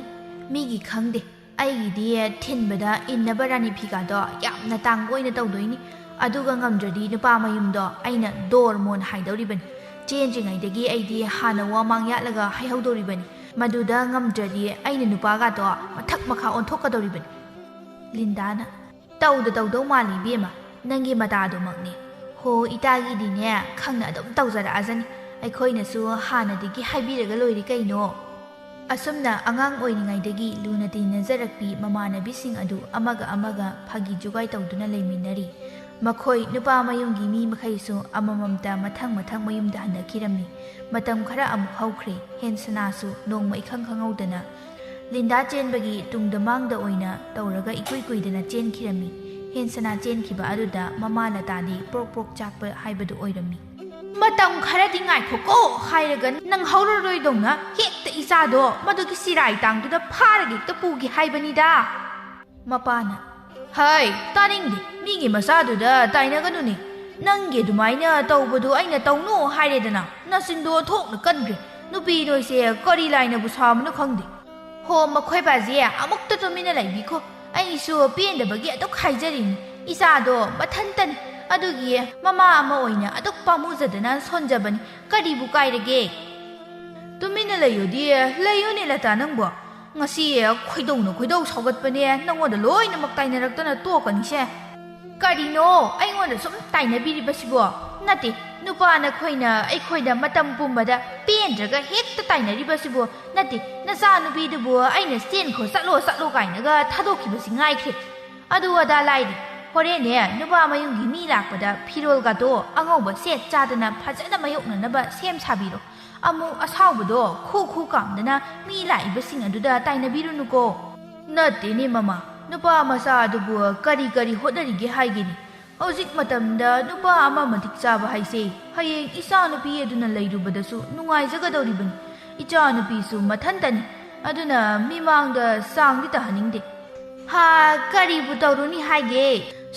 ꯃꯤꯒꯤ ꯈꯪꯗꯦ ꯑꯩꯒꯤꯗꯤ ꯊꯤꯟꯕꯗ ꯏꯟꯅꯕ ꯔꯥꯅꯤ ꯐꯤꯒꯥꯗꯣ ꯌꯥꯝꯅ ꯇꯥꯡꯕ ꯑꯣꯏꯅ ꯇꯧꯗꯣꯏꯅꯤ ꯑꯗꯨꯒ ꯉꯝꯗ꯭ꯔꯗꯤ ꯅꯨꯄꯥ ꯃꯌꯨꯝꯗꯣ ꯑꯩꯅ ꯗꯣꯔ ꯃꯣꯟ ꯍꯥꯏꯗꯧꯔꯤꯕꯅꯤ ꯆꯦꯟꯗ꯭ꯔꯤꯉꯩꯗꯒꯤ ꯑꯩꯗꯤ ꯍꯥꯟꯅ ꯋꯥꯃꯥꯡ ꯌꯥꯠꯂꯒ ꯍꯥꯏꯍꯧꯗꯧꯔꯤꯕꯅꯤ ꯃꯗꯨꯗ ꯉꯝꯗ꯭ꯔꯗꯤ ꯑꯩꯅ ꯅꯨꯄꯥꯒꯥꯗꯣ ꯃꯊꯛ ꯃꯈꯥ ꯑꯣꯟꯊꯣꯛꯀꯗꯧꯔꯤꯕꯅꯤ ꯂꯤꯟꯗꯥꯅ ꯇꯧꯗꯧ ꯃꯥꯜꯂꯤ ꯏꯕꯦꯝꯃ ꯅꯪꯒꯤ ꯃꯇꯥꯗꯨꯃꯛꯅꯦ ꯍꯣ ꯏꯇꯥꯒꯤꯗꯤꯅꯦ ꯈꯪꯅ ꯑꯗꯨꯝ ꯇꯧꯖꯔꯛꯑꯖꯅꯤ ꯑꯩꯈꯣꯏꯅꯁꯨ ꯍꯥꯟꯅꯗꯒꯤ ꯍꯥꯏꯕꯤꯔꯒ ꯂꯣꯏꯔꯤ ꯀꯩꯅꯣ ꯑꯁꯨꯝꯅ ꯑꯉꯥꯡ ꯑꯣꯏꯔꯤꯉꯩꯗꯒꯤ ꯂꯨꯅ ꯇꯤꯟꯅꯖꯔꯛꯄꯤ ꯃꯃꯥꯟꯅꯕꯤꯁꯤꯡ ꯑꯗꯨ ꯑꯃꯒ ꯐꯥꯒꯤ ꯖꯨꯒꯥꯏ ꯇꯧꯗꯨꯅ ꯂꯩꯃꯤꯟꯅꯔꯤ ꯃꯈꯣꯏ ꯅꯨꯄꯥ ꯃꯌꯨꯝꯒꯤ ꯃꯤ ꯃꯈꯩꯁꯨ ꯑꯃꯃꯝꯇ ꯃꯊꯪ ꯃꯌꯨꯝꯗ ꯍꯟꯅꯈꯤꯔꯝꯃꯤ ꯃꯇꯝ ꯈꯔ ꯑꯃꯨꯛ ꯍꯧꯈ꯭ꯔꯦ ꯍꯦꯟ ꯁꯅꯥꯁꯨ ꯅꯣꯡꯃ ꯏꯈꯪ ꯈꯪꯍꯧꯗꯅ ꯂꯤꯟꯗꯥ ꯆꯦꯟꯕꯒꯤ ꯇꯨꯡꯗ ꯃꯥꯡꯗ ꯑꯣꯏꯅ ꯇꯧꯔꯒ ꯏꯀꯨꯏ ꯀꯨꯏꯗꯅ ꯆꯦꯟꯈꯤꯔꯝꯃꯤ ꯍꯦꯟ ꯁꯅꯥ ꯆꯦꯟꯈꯤꯕ ꯑꯗꯨꯗ ꯃꯃꯥ ꯂꯇꯥꯗꯤ ꯄ꯭ꯔꯣꯛ ꯄ꯭ꯔꯣꯛ ꯆꯥꯛꯄ ꯍꯥꯏꯕꯗꯨ ꯑꯣꯏꯔꯝꯃꯤ ꯃꯇꯝ ꯈꯔꯗꯤ ꯉꯥꯏꯈꯣꯀꯣ ꯍꯥꯏꯔꯒ ꯅꯪ ꯍꯧꯔꯔꯣꯏꯗꯧꯅ ꯍꯦꯛꯇ ꯏꯆꯥꯗꯣ ꯃꯗꯨꯒꯤ ꯆꯤꯔꯥꯏ ꯇꯥꯡꯗꯨꯗ ꯐꯥꯔꯒ ꯍꯦꯛꯇ ꯄꯨꯒꯦ ꯍꯥꯏꯕꯅꯤꯗ ꯃꯄꯥꯅ ꯍꯥꯏ ꯇꯥꯅꯤꯡꯗꯦ ꯃꯤꯒꯤ ꯃꯆꯥꯗꯨꯗ ꯇꯥꯏꯅꯒꯅꯨꯅꯦ ꯅꯪꯒꯤ ꯑꯗꯨꯃꯥꯏꯅ ꯇꯧꯕꯗꯨ ꯑꯩꯅ ꯇꯧꯅꯨ ꯍꯥꯏꯔꯦꯗꯅ ꯅꯆꯤꯟꯗꯣ ꯊꯣꯛꯅ ꯀꯟꯈ꯭ꯔꯦ ꯅꯨꯄꯤ ꯅꯣꯏꯁꯦ ꯀꯔꯤ ꯂꯥꯏꯅꯕꯨ ꯁꯥꯕꯅꯣ ꯈꯪꯗꯦ ꯍꯣ ꯃꯈꯣꯏ ꯕꯥꯖꯤ ꯑꯃꯨꯛꯇ ꯇꯨꯃꯤꯟꯅ ꯂꯩꯕꯤꯈꯣ ꯑꯩꯁꯨ ꯄꯦꯟꯗꯕꯒꯤ ꯑꯗꯨꯛ ꯍꯥꯏꯖꯔꯤꯅꯤ ꯏꯆꯥꯗꯣ ꯃꯊꯟꯇꯅꯤ ꯑꯗꯨꯒꯤ ꯃꯃꯥ ꯑꯃ ꯑꯣꯏꯅ ꯑꯗꯨꯛ ꯄꯥꯝꯃꯨꯖꯗꯅ ꯁꯣꯟꯖꯕꯅꯤ ꯀꯔꯤꯕꯨ ꯀꯥꯏꯔꯒꯦ ꯇꯨꯃꯤꯟꯅ ꯂꯩꯌꯣꯗꯤ ꯂꯩꯌꯣꯅꯦ ꯂꯇꯥ ꯅꯪꯕꯣ ꯉꯁꯤ ꯈꯣꯏꯗꯧ ꯁꯥꯎꯒꯠꯄꯅꯦ ꯅꯪꯉꯣꯟꯗ ꯂꯣꯏꯅꯃꯛ ꯇꯥꯏꯅꯔꯛꯇꯅ ꯇꯣꯛꯀꯅꯤꯁꯦ ꯀꯔꯤꯅꯣ ꯑꯩꯉꯣꯟꯗ ꯁꯨꯝ ꯇꯥꯏꯅꯕꯤꯔꯤꯕꯁꯤꯕꯣ ꯅꯠꯇꯦ ꯅꯨꯄꯥꯅ ꯑꯩꯈꯣꯏꯗ ꯃꯇꯝ ꯄꯨꯝꯕꯗ ꯄꯦꯟꯗ꯭ꯔꯒ ꯍꯦꯛꯇ ꯇꯥꯏꯅꯔꯤꯕꯁꯤꯕꯨ ꯅꯠꯇꯦ ꯅꯆꯥꯅꯨꯄꯤꯗꯨꯕꯨ ꯑꯩꯅ ꯆꯦꯟꯈ꯭ꯔꯣ ꯆꯠꯂꯣ ꯀꯥꯏꯅꯒ ꯊꯥꯗꯣꯛꯈꯤꯕꯁꯤ ꯉꯥꯏꯈ꯭ꯔꯦ ꯑꯗꯨ ꯑꯗꯥ ꯂꯥꯏꯔꯤ ꯍꯣꯔꯦꯟꯅꯦ ꯅꯨꯄꯥ ꯃꯌꯨꯝꯒꯤ ꯃꯤ ꯂꯥꯛꯄꯗ ꯐꯤꯔꯣꯜꯒꯗꯣ ꯑꯉꯧꯕ ꯁꯦꯠ ꯆꯥꯗꯅ ꯐꯖꯅ ꯃꯥꯌꯣꯛꯅꯅꯕ ꯁꯦꯝ ꯁꯥꯕꯤꯔꯣ ꯑꯃꯨꯛ ꯑꯁꯥꯎꯕꯗꯣ ꯈꯨ ꯀꯥꯝꯗꯅ ꯃꯤ ꯂꯥꯛꯏꯕꯁꯤꯡ ꯑꯗꯨꯗ ꯇꯥꯏꯅꯕꯤꯔꯨꯅꯨꯀꯣ ꯅꯠꯇꯦꯅꯦ ꯃꯃꯥ ꯅꯨꯄꯥ ꯃꯆꯥ ꯑꯗꯨꯕꯨ ꯀꯔꯤ ꯍꯣꯠꯅꯔꯤꯒꯦ ꯍꯥꯏꯒꯦꯅꯤ ꯍꯧꯖꯤꯛ ꯃꯇꯝꯗ ꯅꯨꯄా ꯑꯃ ꯃꯇꯤꯛ ꯆꯥꯕ ꯍꯥꯏꯁꯦ ꯍꯌꯦꯡ ꯏꯆꯥꯅꯨꯄꯤ ꯑꯗꯨꯅ ꯂꯩꯔꯨꯕꯗꯁꯨ ꯅꯨꯡꯉꯥꯏꯖꯒꯗꯧꯔꯤꯕꯅꯤ ꯏꯆꯥꯅꯨꯄꯤꯁꯨ ꯃꯊꯟꯇꯅꯤ ꯑꯗꯨꯅ ꯃꯤꯃꯥꯡꯗ ꯆꯥꯡꯗꯤ ꯇꯥꯍꯟꯅꯤꯡꯗꯦ ꯀꯔꯤꯕꯨ ꯇꯧꯔꯨꯅꯤ ꯍꯥꯏꯒꯦ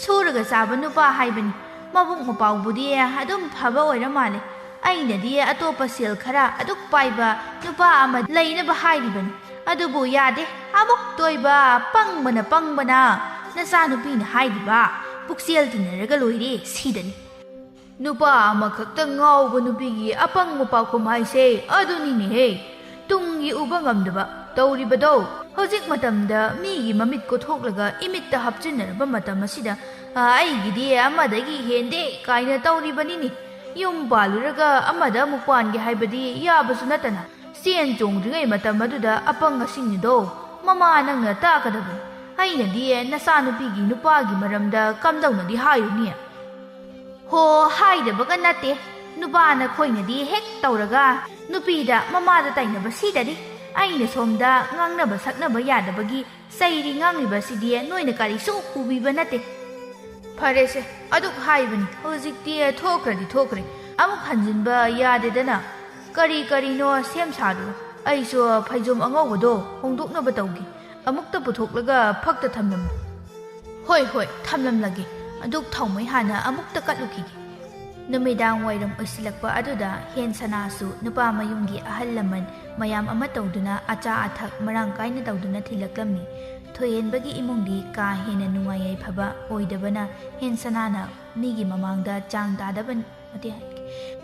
ꯁꯨꯔꯒ ꯆꯥꯕ ꯅꯨꯄꯥ ꯍꯥꯏꯕꯅꯤ ꯃꯕꯨꯡ ꯃꯄꯥꯎꯕꯨꯗꯤ ꯑꯗꯨꯝ ꯐꯕ ꯑꯣꯏꯔ ꯃꯥꯜꯂꯦ ꯑꯩꯅꯗꯤ ꯑꯇꯣꯞꯄ ꯁꯦꯜ ꯈꯔ ꯑꯗꯨꯛ ꯄꯥꯏꯕ ꯅꯨꯄꯥ ꯑꯃ ꯂꯩꯅꯕ ꯍꯥꯏꯔꯤꯕꯅꯤ ꯑꯗꯨꯕꯨ ꯌꯥꯗꯦ ꯑꯃꯨꯛ ꯇꯣꯏꯕ ꯄꯪꯕꯅ ꯅꯆꯥꯅꯨꯄꯤꯅ ꯍꯥꯏꯔꯤꯕ ꯄꯨꯛꯆꯦꯜ ꯇꯤꯟꯅꯔꯒ ꯂꯣꯏꯔꯦ ꯁꯤꯗꯅꯤ ꯅꯨꯄꯥ ꯑꯃꯈꯛꯇ ꯉꯥꯎꯕ ꯅꯨꯄꯤꯒꯤ ꯑꯄꯪꯕ ꯄꯥꯎꯈꯨꯝ ꯍꯥꯏꯁꯦ ꯑꯗꯨꯅꯤꯅꯦꯍꯦ ꯇꯨꯡꯒꯤ ꯎꯕ ꯉꯝꯗꯕ ꯇꯧꯔꯤꯕꯗꯣ ꯍꯧꯖꯤꯛ ꯃꯇꯝꯗ ꯃꯤꯒꯤ ꯃꯃꯤꯠ ꯀꯣꯊꯣꯛꯂꯒ ꯏꯃꯤꯠꯇ ꯍꯥꯞꯆꯤꯟꯅꯔꯕ ꯃꯇꯝ ꯑꯁꯤꯗ ꯑꯩꯒꯤꯗꯤ ꯑꯃꯗꯒꯤ ꯍꯦꯟꯗꯦ ꯀꯥꯏꯅ ꯇꯧꯔꯤꯕꯅꯤꯅꯤ ꯌꯨꯝ ꯄꯥꯜꯂꯨꯔꯒ ꯑꯃꯗ ꯑꯃꯨꯛ ꯄꯥꯟꯒꯦ ꯍꯥꯏꯕꯗꯤ ꯌꯥꯕꯁꯨ ꯅꯠꯇꯅ ꯆꯦꯟ ꯆꯣꯡꯗ꯭ꯔꯤꯉꯩ ꯃꯇꯝ ꯑꯗꯨꯗ ꯑꯄꯪ ꯑꯁꯤꯡꯗꯣ mama nangna takadabani ainadi nasanupigi nupagi maramda kamdaunadi hayuni ho haidabaga natte nupana khoinadi hek tauraga nupida mamada tainaba sidadi aina somda ngangnaba saknaba yadabagi sairi ngangliba sidi noina karisu ubiba natte farese aduk haibani hojikti thokre amuk hanjinba yadedana kari no sem sadu aiso phaijom angawdo hongdoknaba tawgi amukta puthoklaga phakta thamlam hoi thamlamlagi aduk thaumai hana amukta katlukigi numidang wairam osilakpa aduda hen sanasu nupa mayumgi ahal laman mayam ama tawduna acha athak marang kaina tawduna thilaklamni thoyenbagi imungdi ka hena nungayai phaba oidabana hen sanana migi mamangda chang dadaban ate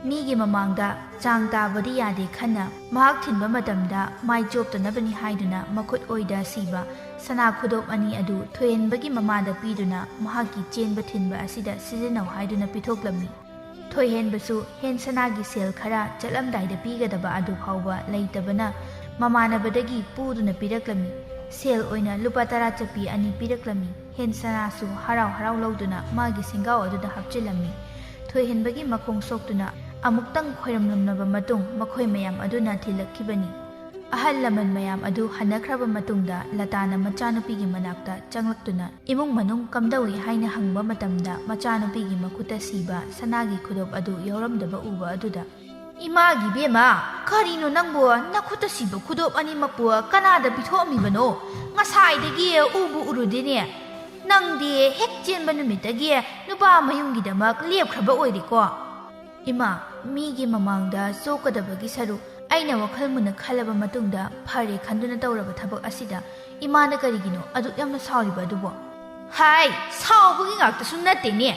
migi mamangda chang tabadi yade khana mahak thinba matamda mai joptanabani haiduna makhut oida siba sana khudop ani adu thoyenbagi mamada piduna mahaki chenba thinba asida sizinau haiduna pithoklami thoyenbasu hen sanagi sel khara chalamdaida pigadaba adu phawba leitabana mamanabadagi puduna piraklami sel oina lupa tara chapi ani piraklami hen sanasu harau lauduna magi singau aduda hapchilami thoyenbagi makong soktuna amuktang khoiramlamnaba matung makhoi mayam aduna thilakkibani ahal laman mayam adu hanakraba matungda latana machanupigi manakta changlaktuna imung manung kamdawi haina hangba matamda machanupigi makuta siba sanagi khudop adu yauramdaba uba aduda imagi bema karino nangbo nakuta siba khudop ani makpo kanada pithoamibano ngasaidagi ubu urudine nangdi hek chenba numitagi nupa mayunggidamak lepkhraba oiriko ima migi mamangda sokadabagi saru aina wakhal muna khalaba matungda phare khanduna tawraba thabak asida imana karigino adu yamna sauriba adubo hai saubugi ngakta sunnatte ne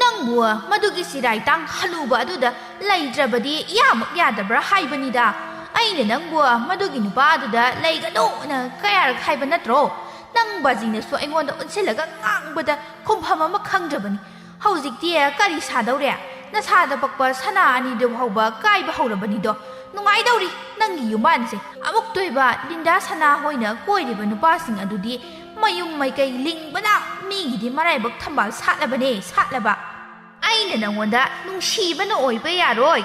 nangbu madugi sirai tang haluba aduda laidrabadi yamak yadabra haibanida aina nangbu madugi nupa aduda laigado na kayarak haiba natro nang bajina so aingonda unsilaga ngangbada khomphama ma khangdrabani hojikti kari sadawre na sada bakpa sana ani de hauba kaiba haurabani do nungai dauri nangi yumanse amuk toiba linda sana hoina koiriba nupasing adudi mayum maikai lingbana migidi maraibak thambal satlaba aina nangonda nungsibana oiba yaroi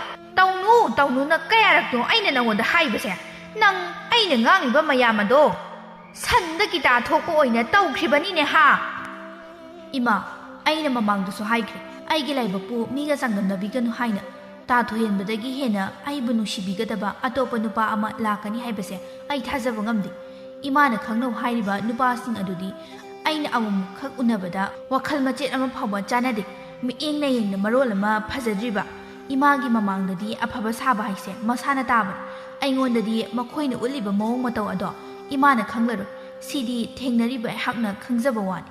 taunu na kayarakto aina nangonda haibase nang aina ngangiba mayamado sanda kita thoko oina tawkhribani ne ha ima aina mamangdusu haikri aigi laibakpu miga sangamnabiganu haina ta thoyenbadagi hena aibu nushibigadaba atopa nupa ama lakani haibase ai thajaba ngamdi imana khangnau hairiba nupasing adudi aina amum khak unabada wakhal machet ama phawba chanade mi engna yengna marol ama phajadriba imagi mamangdadi aphaba saba haise masana taba aingondadi makhoina uliba mawong mataw ado imana khanglaro sidi thengnariba hakna khangjaba wani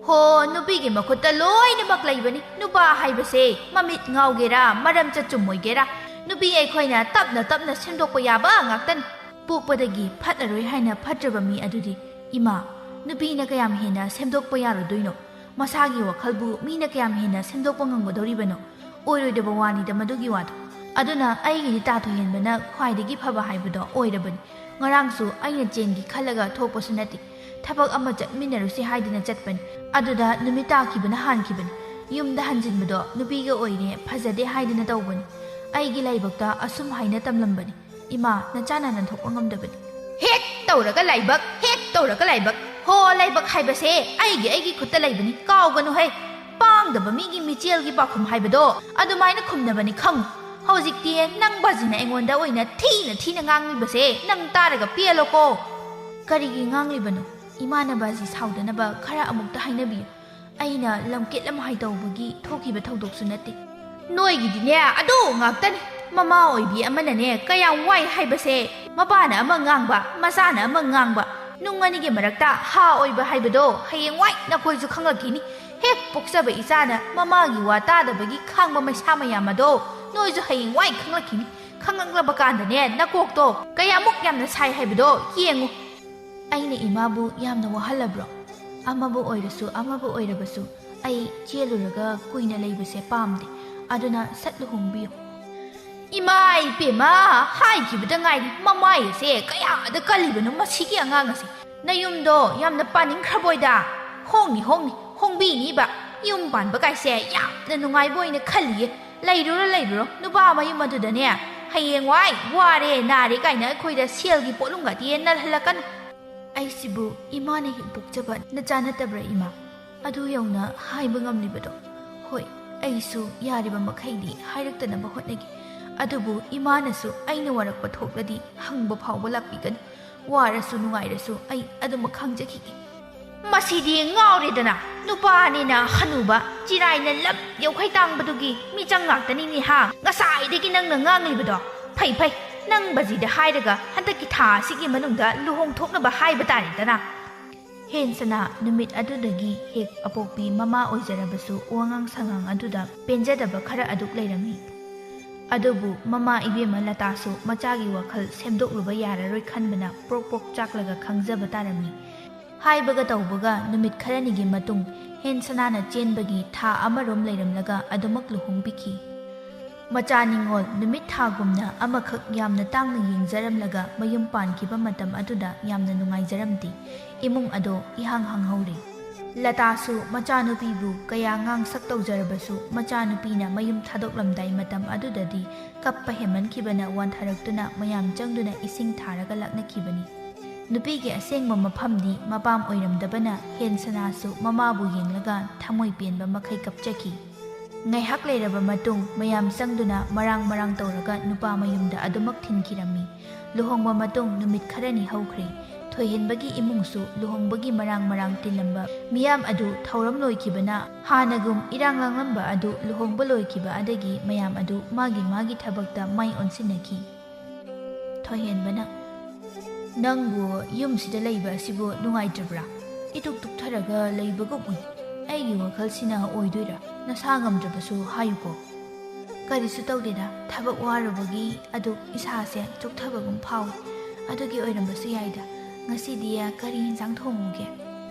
ho nupigi makutta loina maklaibani nupa haibase mamit ngaugera maram chachumoigera nupi aikhoina tapna sendokpa yaba ngaktan pokpadagi phatlaroi haina phatraba mi adudi ima nupina kayam hena semdokpa yarodoino masagi wakhalbu mina kayam hena semdokpa ngangodoribano oiroidaba wani da madugi wado aduna aigi ta thoyenbana khwaidagi phaba haibado oirabani ngarangsu aina chengi khalaga thokpasu nati thabak ama chatminarusi haidina chatpani aduda numita kibana hankibani yumda hanjinbado nupiga oire phajade haidina tawbani aigi laibakta asum haina tamlambani ima nachana nan thokpa ngamdabani hek tawraga laibak ho laibak haibase aigi khutta laibani kawganu hai pangdaba migi michel pakhum haibado adumaina khumnabani khang hojikti nang bajina engonda oina thina nganglibase nang taraga pieloko karigi nganglibano imana baji saudanaba khara amukta hainabi aina lamket lam haitawbagi thokiba thawdoksu nate noigidine adu ngaktani mama oibi amanane kayam wai haibase mapana ama ngangba masana ama ngangba nunganige marakta ha oiba haibado hayeng wai nakoisu khanglakini hek poksaba isana mamagi wa tadabagi khangba maisama yamado noisu hayeng wai khanglakini khanganglaba kandane nakokto kayamuk yamna sai haibado yengu aina imabu yamna wahalabro amabu oirabasu ai cheluraga kuina leibase pamde aduna satlu humbiyo imai pema hai kibada ngai mamai se kaya da kalibano masigi angangase ꯅꯌꯨꯝꯗꯣ ꯌꯥꯝꯅ ꯄꯥꯅꯤꯡꯈ꯭ꯔꯕꯣꯏꯗ ꯍꯣꯡꯕꯤꯅꯤꯕ ꯌꯨꯝ ꯄꯥꯟꯕ ꯀꯥꯏꯁꯦ ꯌꯥꯝꯅ ꯅꯨꯡꯉꯥꯏꯕ ꯑꯣꯏꯅ ꯈꯜꯂꯤꯌꯦ ꯂꯩꯔꯨꯔꯣ ꯅꯨꯄꯥ ꯃꯌꯨꯝ ꯑꯗꯨꯗꯅꯦ ꯍꯌꯦꯡꯋꯥꯏ ꯋꯥꯔꯦ ꯅꯥꯔꯦ ꯀꯥꯏꯅ ꯑꯩꯈꯣꯏꯗ ꯁꯦꯜꯒꯤ ꯄꯣꯠꯂꯨꯝꯒꯗꯤ ꯅꯜꯍꯜꯂꯛꯀꯅꯨ ꯑꯩꯁꯤꯕꯨ ꯏꯃꯥꯅ ꯍꯦꯛ ꯄꯣꯛꯆꯕ ꯅꯆꯥ ꯅꯠꯇꯕ꯭ꯔꯥ ꯏꯃꯥ ꯑꯗꯨ ꯌꯧꯅ ꯍꯥꯏꯕ ꯉꯝꯂꯤꯕꯗꯣ ꯍꯣꯏ ꯑꯩꯁꯨ ꯌꯥꯔꯤꯕ ꯃꯈꯩꯗꯤ ꯍꯥꯏꯔꯛꯇꯅꯕ ꯍꯣꯠꯅꯒꯦ ꯑꯗꯨꯕꯨ ꯏꯃꯥꯅꯁꯨ ꯑꯩꯅ ꯋꯥꯔꯛꯄ ꯊꯣꯛꯂꯗꯤ ꯍꯪꯕ ꯐꯥꯎꯕ ꯂꯥꯛꯄꯤꯒꯅꯨ ꯋꯥꯔꯁꯨ ꯅꯨꯡꯉꯥꯏꯔꯁꯨ ꯑꯩ ꯑꯗꯨꯃꯛ ꯈꯪꯖꯈꯤꯒꯦ ꯃꯁꯤꯗꯤ ꯉꯥꯎꯔꯦꯗꯅ ꯅꯨꯄꯥꯅꯤꯅ ꯍꯅꯨꯕ ꯆꯤꯔꯥꯏꯅ ꯂꯞ ꯌꯧꯈꯩ ꯇꯥꯡꯕꯗꯨꯒꯤ ꯃꯤꯆꯪ ꯉꯥꯛꯇꯅꯤꯅꯦ ꯍꯥ ꯉꯁꯥꯏꯗꯒꯤ ꯅꯪꯅ ꯉꯥꯡꯂꯤꯕꯗꯣ ꯐꯩ ꯅꯪ ꯕꯖꯤꯗ ꯍꯥꯏꯔꯒ ꯍꯟꯗꯛꯀꯤ ꯊꯥ ꯑꯁꯤꯒꯤ ꯃꯅꯨꯡꯗ ꯂꯨꯍꯣꯡꯊꯣꯛꯅꯕ ꯍꯥꯏꯕ ꯇꯥꯔꯦꯗꯅ ꯍꯦꯟꯁꯅ ꯅꯨꯃꯤꯠ ꯑꯗꯨꯗꯒꯤ ꯍꯦꯛ ꯑꯄꯣꯛꯄꯤ ꯃꯃꯥ ꯑꯣꯏꯖꯔꯕꯁꯨ ꯋꯥꯉꯥꯡ ꯁꯉꯥꯡ ꯑꯗꯨꯗ ꯄꯦꯟꯖꯗꯕ ꯈꯔ ꯑꯗꯨꯛ ꯂꯩꯔꯝꯃꯤ ꯑꯗꯨꯕꯨ ꯃꯃꯥ ꯏꯕꯦꯝꯃ ꯂꯇꯥꯁꯨ ꯃꯆꯥꯒꯤ ꯋꯥꯈꯜ ꯁꯦꯝꯗꯣꯛꯂꯨꯕ ꯌꯥꯔꯔꯣꯏ ꯈꯟꯕꯅ ꯄ꯭ꯔꯣꯛ ꯆꯥꯛꯂꯒ ꯈꯪꯖꯕ ꯇꯥꯔꯝꯃꯤ ꯍꯥꯏꯕꯒ ꯇꯧꯕꯒ ꯅꯨꯃꯤꯠ ꯈꯔꯅꯤꯒꯤ ꯃꯇꯨꯡ ꯍꯦꯟꯁꯅꯥꯅ ꯆꯦꯟꯕꯒꯤ ꯊꯥ ꯑꯃꯔꯣꯝ ꯂꯩꯔꯝꯂꯒ ꯑꯗꯨꯃꯛ ꯂꯨꯍꯣꯡꯕꯤꯈꯤ ꯃꯆꯥ ꯅꯤꯡꯉꯣꯜ ꯅꯨꯃꯤꯠ ꯊꯥꯒꯨꯝꯅ ꯑꯃꯈꯛ ꯌꯥꯝꯅ ꯇꯥꯡꯅ ꯌꯦꯡꯖꯔꯝꯂꯒ ꯃꯌꯨꯝ ꯄꯥꯟꯈꯤꯕ ꯃꯇꯝ ꯑꯗꯨꯗ ꯌꯥꯝꯅ ꯅꯨꯡꯉꯥꯏꯖꯔꯝꯗꯦ ꯏꯃꯨꯡ ꯑꯗꯣ ꯏꯍꯥꯡ ꯍꯥꯡꯍꯧꯔꯦ ꯂꯇꯥꯁꯨ ꯃꯆꯥꯅꯨꯄꯤꯕꯨ ꯀꯌా ꯉꯥꯡꯁꯛ ꯇꯧꯖꯔꯕꯁꯨ ꯃꯆꯥꯅꯨꯄꯤꯅ ꯃꯌꯨꯝ ꯊꯥꯗꯣꯛꯂꯝꯗꯥꯏ ꯃꯇꯝ ꯑꯗꯨꯗꯗꯤ ꯀꯞꯄ ꯍꯦꯟꯃꯟꯈꯤꯕꯅ ꯋꯥꯟꯊꯔꯛꯇꯨꯅ ꯃꯌꯥꯝ ꯆꯪꯗꯨꯅ ꯏꯁꯤꯡ ꯊꯥꯔꯒ ꯂꯥꯛꯅꯈꯤꯕꯅꯤ ꯅꯨꯄꯤꯒꯤ ꯑꯁꯦꯡꯕ ꯃꯐꯝꯗꯤ ꯃꯄꯥꯝ ꯑꯣꯏꯔꯝꯗꯕꯅ ꯍꯦꯟꯁꯅꯥꯁꯨ ꯃꯃꯥꯕꯨ ꯌꯦꯡꯂꯒ ꯊꯃꯣꯏ ꯄꯦꯟꯕ ꯃꯈꯩ ꯀꯞꯆꯈꯤ ꯉꯥꯏꯍꯥꯛ ꯂꯩꯔꯕ ꯃꯇꯨꯡ ꯃꯌꯥꯝ ꯆꯪꯗꯨꯅ ꯃꯔꯥꯡ ꯇꯧꯔꯒ ꯅꯨꯄꯥ ꯃꯌꯨꯝꯗ ꯑꯗꯨꯃꯛ ꯊꯤꯟꯈꯤꯔꯝꯃꯤ ꯂꯨꯍꯣꯡꯕ ꯃꯇꯨꯡ ꯅꯨꯃꯤꯠ ꯈꯔꯅꯤ ꯍꯧꯈ꯭ꯔꯦ ꯊꯣꯏꯍꯦꯟꯕꯒꯤ ꯏꯃꯨꯡꯁꯨ ꯂꯨꯍꯣꯡꯕꯒꯤ ꯃꯔꯥꯡ ꯇꯤꯜꯂꯝꯕ ꯃꯤꯌꯥꯝ ꯑꯗꯨ ꯊꯧꯔꯝ ꯂꯣꯏꯈꯤꯕꯅ ꯍꯥꯟꯅꯒꯨꯝ ꯏꯔꯥꯡ ꯂꯥꯡꯂꯝꯕ ꯑꯗꯨ ꯂꯨꯍꯣꯡꯕ ꯂꯣꯏꯈꯤꯕ ꯑꯗꯒꯤ ꯃꯌꯥꯝ ꯑꯗꯨ ꯃꯥꯒꯤ ꯊꯕꯛꯇ ꯃꯥꯏ ꯑꯣꯟꯁꯤꯟꯅꯈꯤ ꯊꯣꯏꯍꯦꯟꯕꯅ ꯅꯪꯕꯨ ꯌꯨꯝꯁꯤꯗ ꯂꯩꯕ ꯑꯁꯤꯕꯨ ꯅꯨꯡꯉꯥꯏꯇ꯭ꯔꯕ꯭ꯔꯥ ꯏꯇꯨꯛ ꯇꯨꯛꯊꯔꯒ ꯂꯩꯕꯒꯨꯝ ꯎꯏ ꯑꯩꯒꯤ ꯋꯥꯈꯜꯁꯤꯅ ꯑꯣꯏꯗꯣꯏꯔꯥ ꯅꯁꯥ ꯉꯝꯗ꯭ꯔꯕꯁꯨ ꯍꯥꯏꯌꯨꯀꯣ ꯀꯔꯤꯁꯨ ꯇꯧꯗꯦꯗ ꯊꯕꯛ ꯋꯥꯔꯨꯕꯒꯤ ꯑꯗꯨ ꯏꯁꯥꯁꯦ ꯆꯣꯛꯊꯕꯒꯨꯝ ꯐꯥꯎꯏ ꯑꯗꯨꯒꯤ ꯑꯣꯏꯔꯝꯕꯁꯨ ꯌꯥꯏꯗ ꯉꯁꯤꯗꯤ ꯀꯔꯤ ꯌꯦꯟꯁꯥꯡ ꯊꯣꯡꯉꯨꯒꯦ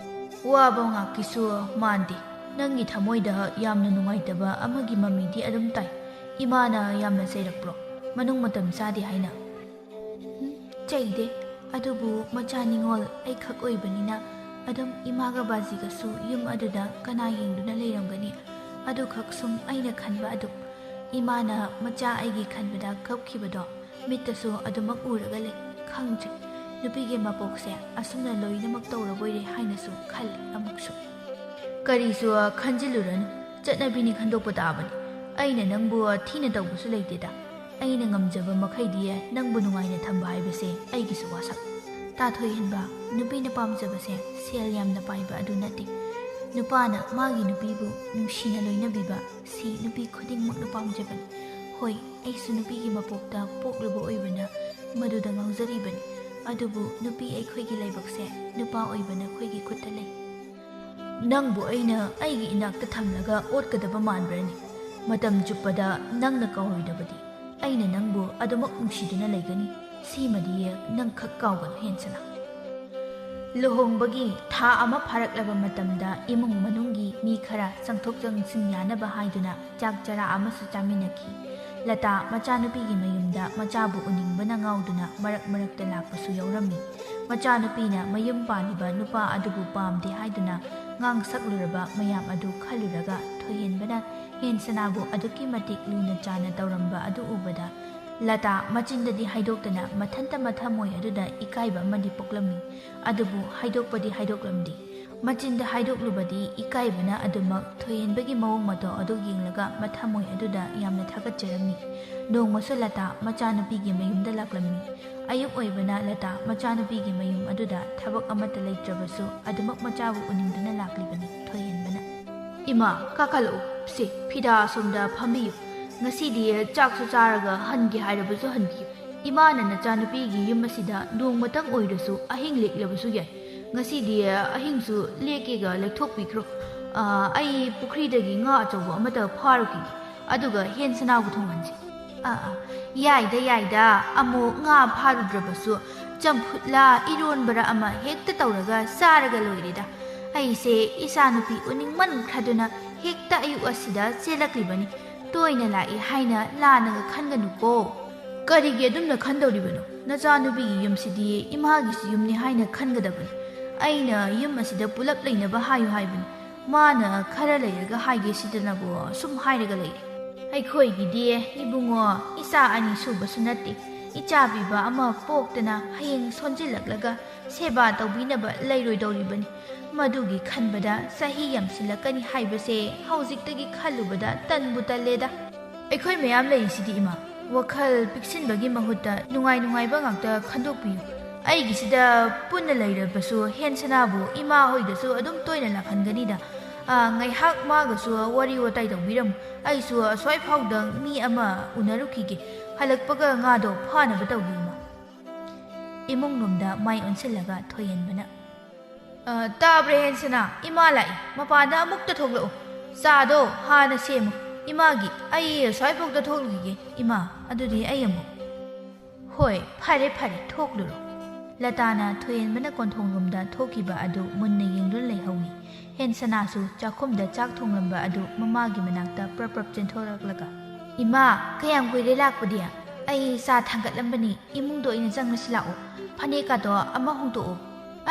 ꯋꯥꯕ ꯉꯥꯛꯀꯤꯁꯨ ꯃꯥꯟꯗꯦ ꯅꯪꯒꯤ ꯊꯃꯣꯏꯗ ꯌꯥꯝꯅ ꯅꯨꯡꯉꯥꯏꯇꯕ ꯑꯃꯒꯤ ꯃꯃꯤꯗꯤ ꯑꯗꯨꯝ ꯇꯥꯏ ꯏꯃꯥꯅ ꯌꯥꯝꯅ ꯆꯩꯔꯛꯄ꯭ꯔꯣ ꯃꯅꯨꯡ ꯃꯇꯝ ꯆꯥꯗꯦ ꯍꯥꯏꯅ ꯆꯩꯗꯦ ꯑꯗꯨꯕꯨ ꯃꯆꯥ ꯅꯤꯡꯉꯣꯜ ꯑꯩꯈꯛ ꯑꯣꯏꯕꯅꯤꯅ ꯑꯗꯨꯝ ꯏꯃꯥꯒ ꯕꯥꯖꯤꯒꯁꯨ ꯌꯨꯝ ꯑꯗꯨꯗ ꯀꯅꯥ ꯌꯦꯡꯗꯨꯅ ꯂꯩꯔꯝꯒꯅꯤ ꯑꯗꯨꯈꯛ ꯁꯨꯝ ꯑꯩꯅ ꯈꯟꯕ ꯑꯗꯨ ꯏꯃꯥꯅ ꯃꯆꯥ ꯑꯩꯒꯤ ꯈꯟꯕꯗ ꯀꯞꯈꯤꯕꯗꯣ ꯃꯤꯠꯇꯁꯨ ꯑꯗꯨꯃꯛ ꯎꯔꯒ ꯂꯩ ꯈꯪꯗ꯭ꯔꯦ ꯅꯨꯄꯤꯒꯤ ꯃꯄꯣꯛꯁꯦ ꯑꯁꯨꯝꯅ ꯂꯣꯏꯅꯃꯛ ꯇꯧꯔꯕꯣꯏꯔꯦ ꯍꯥꯏꯅꯁꯨ ꯈꯜꯂꯤ ꯑꯃꯨꯛꯁꯨ ꯀꯔꯤꯁꯨ ꯈꯟꯖꯤꯜꯂꯨꯔꯅꯨ ꯆꯠꯅꯕꯤꯅꯤ ꯈꯟꯗꯣꯛꯄ ꯇꯥꯕꯅꯤ ꯑꯩꯅ ꯅꯪꯕꯨ ꯊꯤꯅ ꯇꯧꯕꯁꯨ ꯂꯩꯇꯦꯗ ꯑꯩꯅ ꯉꯝꯖꯕ ꯃꯈꯩꯗꯤ ꯅꯪꯕꯨ ꯅꯨꯡꯉꯥꯏꯅ ꯊꯝꯕ ꯍꯥꯏꯕꯁꯦ ꯑꯩꯒꯤꯁꯨ ꯋꯥꯁꯛ ꯊꯣꯏꯍꯦꯟꯕ ꯅꯨꯄꯤꯅ ꯄꯥꯝꯖꯕꯁꯦ ꯁꯦꯜ ꯌꯥꯝꯅ ꯄꯥꯏꯕ ꯑꯗꯨ ꯅꯠꯇꯦ ꯅꯨꯄꯥꯅ ꯃꯥꯒꯤ ꯅꯨꯄꯤꯕꯨ ꯅꯨꯡꯁꯤꯅ ꯂꯣꯏꯅꯕꯤꯕ ꯁꯤ ꯅꯨꯄꯤ ꯈꯨꯗꯤꯡꯃꯛꯅ ꯄꯥꯝꯖꯕꯅꯤ ꯍꯣꯏ ꯑꯩꯁꯨ ꯅꯨꯄꯤꯒꯤ ꯃꯄꯣꯛꯇ ꯄꯣꯛꯂꯨꯕ ꯑꯣꯏꯕꯅ ꯃꯗꯨꯗ ꯉꯥꯎꯖꯔꯤꯕꯅꯤ ꯑꯗꯨꯕꯨ ꯅꯨꯄꯤ ꯑꯩꯈꯣꯏꯒꯤ ꯂꯥꯏꯕꯛꯁꯦ ꯅꯨꯄꯥ ꯑꯣꯏꯕꯅ ꯑꯩꯈꯣꯏꯒꯤ ꯈꯨꯠꯇ ꯂꯩ ꯅꯪꯕꯨ ꯑꯩꯅ ꯑꯩꯒꯤ ꯏꯅꯥꯛꯇ ꯊꯝꯂꯒ ꯑꯣꯠꯀꯗꯕ ꯃꯥꯟꯕ꯭ꯔꯅꯤ ꯃꯇꯝ ꯆꯨꯞꯄꯗ ꯅꯪꯅ ꯀꯥꯎꯔꯣꯏꯗꯕꯗꯤ ꯑꯩꯅ ꯅꯪꯕꯨ ꯑꯗꯨꯃꯛ ꯅꯨꯡꯁꯤꯗꯨꯅ ꯂꯩꯒꯅꯤ ꯁꯤꯃꯗꯤ ꯅꯪ ꯈꯛ ꯀꯥꯎꯒꯅꯨ ꯍꯦꯟꯁꯅ ꯂꯨꯍꯣꯡꯕꯒꯤ ꯊꯥ ꯑꯃ ꯐꯥꯔꯛꯂꯕ ꯃꯇꯝꯗ ꯏꯃꯨꯡ ꯃꯅꯨꯡꯒꯤ ꯃꯤ ꯈꯔ ꯆꯪꯊꯣꯛ ꯆꯪꯁꯤꯟ ꯌꯥꯅꯕ ꯍꯥꯏꯗꯨꯅ ꯆꯥꯛ ꯆꯔꯥ ꯑꯃꯁꯨ ꯆꯥꯃꯤꯟꯅꯈꯤ ꯂꯇꯥ ꯃꯆꯥꯅꯨꯄꯤꯒꯤ ꯃꯌꯨꯝꯗ ꯃꯆꯥꯕꯨ ꯎꯅꯤꯡꯕꯅ ꯉꯥꯎꯗꯨꯅ ꯃꯔꯛꯇ ꯂꯥꯛꯄꯁꯨ ꯌꯥꯎꯔꯝꯃꯤ ꯃꯆꯥꯅꯨꯄꯤꯅ ꯃꯌꯨꯝ ꯄꯥꯜꯂꯤꯕ ꯅꯨꯄꯥ ꯑꯗꯨꯕꯨ ꯄꯥꯝꯗꯦ ꯍꯥꯏꯗꯨꯅ ꯉꯥꯡꯁꯛꯂꯨꯔꯕ ꯃꯌꯥꯝ ꯑꯗꯨ ꯈꯜꯂꯨꯔꯒ ꯊꯣꯏꯍꯦꯟꯕꯅ ꯍꯦꯟꯁꯅꯥꯕꯨ ꯑꯗꯨꯛꯀꯤ ꯃꯇꯤꯛ ꯂꯨꯅ ꯆꯥꯅ ꯇꯧꯔꯝꯕ ꯑꯗꯨ ꯎꯕꯗ ꯂꯇꯥ ꯃꯆꯤꯟꯗꯗꯤ ꯍꯥꯏꯗꯣꯛꯇꯅ ꯃꯊꯟꯇ ꯃꯊꯃꯣꯏ ꯑꯗꯨꯗ ꯏꯀꯥꯏꯕ ꯑꯃꯗꯤ ꯄꯣꯛꯂꯝꯃꯤ ꯑꯗꯨꯕꯨ ꯍꯥꯏꯗꯣꯛꯄꯗꯤ ꯍꯥꯏꯗꯣꯛꯂꯝꯗꯦ ꯃꯆꯤꯟꯗ ꯍꯥꯏꯗꯣꯛꯂꯨꯕꯗꯤ ꯏꯀꯥꯏꯕꯅ ꯑꯗꯨꯃꯛ ꯊꯣꯏꯍꯦꯟꯕꯒꯤ ꯃꯑꯣꯡ ꯃꯇꯧ ꯑꯗꯨ ꯌꯦꯡꯂꯒ ꯃꯊꯃꯣꯏ ꯑꯗꯨꯗ ꯌꯥꯝꯅ ꯊꯥꯒꯠꯆꯔꯝꯃꯤ ꯅꯣꯡꯃꯁꯨ ꯂꯇꯥ ꯃꯆꯥꯅꯨꯄꯤꯒꯤ ꯃꯌꯨꯝꯗ ꯂꯥꯛꯂꯝꯃꯤ ꯑꯌꯨꯛ ꯑꯣꯏꯕꯅ ꯂꯇꯥ ꯃꯆꯥꯅꯨꯄꯤꯒꯤ ꯃꯌꯨꯝ ꯑꯗꯨꯗ ꯊꯕꯛ ꯑꯃꯠꯇ ꯂꯩꯇ꯭ꯔꯕꯁꯨ ꯑꯗꯨꯃꯛ ꯃꯆꯥꯕꯨ ꯎꯅꯤꯡꯗꯨꯅ ꯂꯥꯛꯂꯤꯕꯅꯤ ꯊꯣꯏꯍꯦꯟꯕꯅ ꯏꯃꯥ ꯀꯥꯈꯠꯂꯛꯎ ꯁꯤ ꯐꯤꯗꯥ ꯑꯁꯣꯝꯗ ꯐꯝꯕꯤꯌꯨ ꯉꯁꯤꯗꯤ ꯆꯥꯛꯁꯨ ꯆꯥꯔꯒ ꯍꯟꯒꯦ ꯍꯥꯏꯔꯕꯁꯨ ꯍꯟꯕꯤꯌꯨ ꯏꯃꯥꯅ ꯅꯆꯥꯅꯨꯄꯤꯒꯤ ꯌꯨꯝ ꯑꯁꯤꯗ ꯅꯣꯡꯃꯇꯪ ꯑꯣꯏꯔꯁꯨ ꯑꯍꯤꯡ ꯂꯦꯛꯂꯕꯁꯨ ꯌꯥꯏ ꯉꯁꯤꯗꯤ ꯑꯍꯤꯡꯁꯨ ꯂꯦꯛꯀꯦꯒ ꯂꯦꯛꯊꯣꯛꯄꯤꯈ꯭ꯔꯣ ꯑꯩ ꯄꯨꯈ꯭ꯔꯤꯗꯒꯤ ꯉꯥ ꯑꯆꯧꯕ ꯑꯃꯇ ꯐꯥꯔꯨꯈꯤꯒꯦ ꯑꯗꯨꯒ ꯍꯦꯟꯁꯅꯥꯕꯨ ꯊꯣꯡꯍꯟꯁꯤ ꯌꯥꯏꯗ ꯑꯃꯨꯛ ꯉꯥ ꯐꯥꯔꯨꯗ꯭ꯔꯕꯁꯨ ꯆꯝꯐꯨꯠꯂꯥ ꯏꯔꯣꯟꯕꯔ ꯑꯃ ꯍꯦꯛꯇ ꯇꯧꯔꯒ ꯆꯥꯔꯒ ꯂꯣꯏꯔꯦꯗ ꯑꯩꯁꯦ ꯏꯆꯥꯅꯨꯄꯤ ꯎꯅꯤꯡꯃꯟꯈ꯭ꯔꯗꯨꯅ ꯍꯦꯛꯇ ꯑꯌꯨꯛ ꯑꯁꯤꯗ ꯆꯦꯜꯂꯛꯂꯤꯕꯅꯤ ꯇꯣꯏꯅ ꯂꯥꯛꯏ ꯍꯥꯏꯅ ꯂꯥꯟꯅꯒ ꯈꯟꯒꯅꯨꯀꯣ ꯀꯔꯤꯒꯤ ꯑꯗꯨꯝꯅ ꯈꯟꯗꯧꯔꯤꯕꯅꯣ ꯅꯆꯥꯅꯨꯄꯤꯒꯤ ꯌꯨꯝꯁꯤꯗꯤ ꯏꯃꯥꯒꯤꯁꯨ ꯌꯨꯝꯅꯤ ꯍꯥꯏꯅ ꯈꯟꯒꯗꯕꯅꯤ ꯑꯩꯅ ꯌꯨꯝ ꯑꯁꯤꯗ ꯄꯨꯂꯞ ꯂꯩꯅꯕ ꯍꯥꯏꯌꯨ ꯍꯥꯏꯕꯅꯤ ꯃꯥꯅ ꯈꯔ ꯂꯩꯔꯒ ꯍꯥꯏꯒꯦ ꯁꯤꯗꯅꯕꯨ ꯁꯨꯝ ꯍꯥꯏꯔꯒ ꯂꯩꯔꯦ ꯑꯩꯈꯣꯏꯒꯤꯗꯤ ꯏꯕꯨꯡꯉꯣ ꯏꯆꯥ ꯑꯅꯤ ꯁꯨꯕꯁꯨ ꯅꯠꯇꯦ ꯏꯆꯥ ꯄꯤꯕ ꯑꯃ ꯄꯣꯛꯇꯅ ꯍꯌꯦꯡ ꯁꯣꯟꯖꯤꯜꯂꯛꯂꯒ ꯁꯦꯕꯥ ꯇꯧꯕꯤꯅꯕ ꯂꯩꯔꯣꯏꯗꯧꯔꯤꯕꯅꯤ ꯃꯗꯨꯒꯤ ꯈꯟꯕꯗ ꯆꯍꯤ ꯌꯥꯝꯁꯤꯜꯂꯛꯀꯅꯤ ꯍꯥꯏꯕꯁꯦ ꯍꯧꯖꯤꯛꯇꯒꯤ ꯈꯜꯂꯨꯕꯗ ꯇꯟꯕꯨ ꯇꯜꯂꯦꯗ ꯑꯩꯈꯣꯏ ꯃꯌꯥꯝ ꯂꯩꯔꯤꯁꯤꯗꯤ ꯏꯃꯥ ꯋꯥꯈꯜ ꯄꯤꯛꯁꯤꯟꯕꯒꯤ ꯃꯍꯨꯠꯇ ꯅꯨꯡꯉꯥꯏꯕ ꯉꯥꯛꯇ ꯈꯟꯗꯣꯛꯄꯤꯌꯨ ꯑꯩꯒꯤꯁꯤꯗ ꯄꯨꯟꯅ ꯂꯩꯔꯕꯁꯨ ꯍꯦꯟꯁꯅꯥꯕꯨ ꯏꯃꯥ ꯍꯣꯏꯗꯁꯨ ꯑꯗꯨꯝ ꯇꯣꯏꯅ ꯂꯥꯛꯍꯟꯒꯅꯤꯗ ꯉꯥꯏꯍꯥꯛ ꯃꯥꯒꯁꯨ ꯋꯥꯔꯤ ꯋꯥꯇꯥꯏ ꯇꯧꯕꯤꯔꯝꯃꯨ ꯑꯩꯁꯨ ꯑꯁ꯭ꯋꯥꯏ ꯐꯥꯎꯗꯪ ꯃꯤ ꯑꯃ ꯎꯅꯔꯨꯈꯤꯒꯦ ꯍꯜꯂꯛꯄꯒ ꯉꯥꯗꯣ ꯐꯥꯅꯕ ꯇꯧꯒꯦ ꯏꯃꯥ ꯏꯃꯨꯡꯂꯣꯝꯗ ꯃꯥꯏ ꯑꯣꯟꯁꯤꯜꯂꯒ ꯊꯣꯏꯍꯟꯕꯅ ꯇꯥꯕ꯭ꯔꯦ ꯍꯦꯟꯁꯅꯥ ꯏꯃꯥ ꯂꯥꯛꯏ ꯃꯄꯥꯟꯗ ꯑꯃꯨꯛꯇ ꯊꯣꯛꯂꯛꯎ ꯆꯥꯗꯣ ꯍꯥꯟꯅ ꯁꯦꯝꯃꯨ ꯏꯃꯥꯒꯤ ꯑꯩ ꯑꯁ꯭ꯋꯥꯏꯐꯥꯎꯗ ꯊꯣꯛꯂꯨꯈꯤꯒꯦ ꯏꯃꯥ ꯑꯗꯨꯗꯤ ꯑꯩ ꯑꯃꯨꯛ ꯍꯣꯏ ꯐꯔꯦ ꯊꯣꯛꯂꯨꯔꯣ ꯂꯇꯥꯅ ꯊꯣꯏꯍꯟꯕꯅ ꯀꯣꯟꯊꯣꯡꯂꯣꯝꯗ ꯊꯣꯛꯈꯤꯕ ꯑꯗꯨ ꯃꯨꯟꯅ ꯌꯦꯡꯗꯨꯅ ꯂꯩꯍꯧꯏ ꯍꯦꯟꯁꯅꯥꯁꯨ ꯆꯥꯛꯈꯨꯝꯗ ꯆꯥꯛ ꯊꯣꯡꯂꯝꯕ ꯑꯗꯨ ꯃꯃꯥꯒꯤ ꯃꯅꯥꯛꯇ ꯄ꯭ꯔꯞ ꯆꯦꯟꯊꯣꯔꯛꯂꯒ ꯏꯃꯥ ꯀꯌꯥꯝ ꯀꯨꯏꯔꯦ ꯂꯥꯛꯄꯗꯤ ꯑꯩ ꯆꯥ ꯊꯥꯡꯒꯠꯂꯝꯕꯅꯤ ꯏꯃꯨꯡꯗ ꯑꯣꯏꯅ ꯆꯪꯂꯁꯤ ꯂꯥꯛꯑꯣ ꯐꯅꯦꯛꯀꯗꯣ ꯑꯃ ꯍꯣꯡꯗꯣꯛꯑꯣ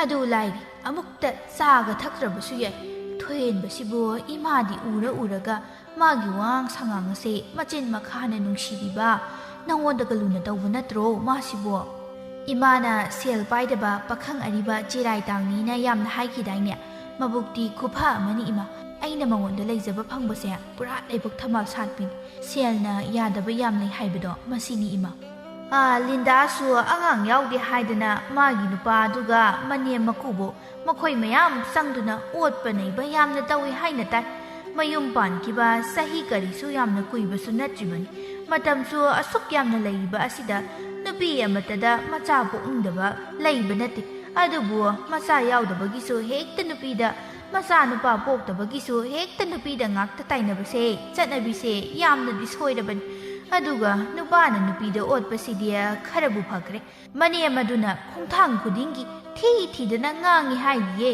ꯑꯗꯨ ꯂꯥꯏꯔꯤ ꯑꯃꯨꯛꯇ ꯆꯥꯒ ꯊꯛꯇ꯭ꯔꯕꯁꯨ ꯌꯥꯏ ꯊꯣꯏꯍꯟꯕꯁꯤꯕꯨ ꯏꯃꯥꯗꯤ ꯎꯔꯒ ꯃꯥꯒꯤ ꯋꯥꯉꯥꯡ ꯁꯉꯥꯡ ꯑꯁꯦ ꯃꯆꯤꯟ ꯃꯈꯥꯅ ꯅꯨꯡꯁꯤꯔꯤꯕ ꯅꯪꯉꯣꯟꯗꯒ ꯂꯨꯅ ꯇꯧꯕ ꯅꯠꯇ꯭ꯔꯣ ꯃꯥꯁꯤꯕꯨ ꯏꯃꯥꯅ ꯁꯦꯜ ꯄꯥꯏꯗꯕ ꯄꯥꯈꯪ ꯑꯔꯤꯕ ꯆꯤꯔꯥꯏ ꯇꯥꯡꯅꯤꯅ ꯌꯥꯝꯅ ꯍꯥꯏꯈꯤꯗꯥꯏꯅꯦ ꯃꯕꯨꯛꯇꯤ ꯈꯨꯐ ꯑꯃꯅꯤ ꯏꯃꯥ ꯑꯩꯅ ꯃꯉꯣꯟꯗ ꯂꯩꯖꯕ ꯐꯪꯕꯁꯦ ꯄꯨꯔꯥ ꯂꯥꯏꯕꯛ ꯊꯝꯕꯥꯜ ꯁꯥꯠꯄꯤꯅꯤ ꯁꯦꯜꯅ ꯌꯥꯗꯕ ꯌꯥꯝ ꯂꯩ ꯍꯥꯏꯕꯗꯣ ꯃꯁꯤꯅꯤ ꯏꯃꯥ ꯂꯤꯟꯗꯥꯁꯨ ꯑꯉꯥꯡ ꯌꯥꯎꯗꯦ ꯍꯥꯏꯗꯅ ꯃꯥꯒꯤ ꯅꯨꯄꯥꯗꯨꯒ ꯃꯅꯦꯝ ꯃꯀꯨꯕꯨ ꯃꯈꯣꯏ ꯃꯌꯥꯝ ꯆꯪꯗꯨꯅ ꯑꯣꯠꯄ ꯅꯩꯕ ꯌꯥꯝꯅ ꯇꯧꯏ ꯍꯥꯏꯅ ꯇꯥꯏ ꯃꯌꯨꯝ ꯄꯥꯟꯈꯤꯕ ꯆꯍꯤ ꯀꯔꯤꯁꯨ ꯌꯥꯝꯅ ꯀꯨꯏꯕꯁꯨ ꯅꯠꯇ꯭ꯔꯤꯕꯅꯤ ꯃꯇꯝꯁꯨ ꯑꯁꯨꯛ ꯌꯥꯝꯅ ꯂꯩꯔꯤꯕ ꯑꯁꯤꯗ ꯅꯨꯄꯤ ꯑꯃꯠꯇꯗ ꯃꯆꯥ ꯄꯣꯛꯅꯤꯡꯗꯕ ꯂꯩꯕ ꯅꯠꯇꯦ ꯑꯗꯨꯕꯨ ꯃꯆꯥ ꯌꯥꯎꯗꯕꯒꯤꯁꯨ ꯍꯦꯛꯇ ꯅꯨꯄꯤꯗ ꯃꯆꯥ ꯅꯨꯄꯥ ꯄꯣꯛꯇꯕꯒꯤꯁꯨ ꯍꯦꯛꯇ ꯅꯨꯄꯤꯗ ꯉꯥꯛꯇ ꯇꯥꯏꯅꯕꯁꯦ ꯆꯠꯅꯕꯤꯁꯦ ꯌꯥꯝꯅꯗꯤ ꯁꯣꯏꯔꯕꯅꯤ ꯑꯗꯨꯒ ꯅꯨꯄꯥꯅ ꯅꯨꯄꯤꯗ ꯑꯣꯠꯄꯁꯤꯗꯤ ꯈꯔꯕꯨ ꯐꯈ꯭ꯔꯦ ꯃꯅꯦꯝ ꯑꯗꯨꯅ ꯈꯣꯡꯊꯥꯡ ꯈꯨꯗꯤꯡꯒꯤ ꯊꯤꯗꯅ ꯉꯥꯡꯉꯤ ꯍꯥꯏꯔꯤꯌꯦ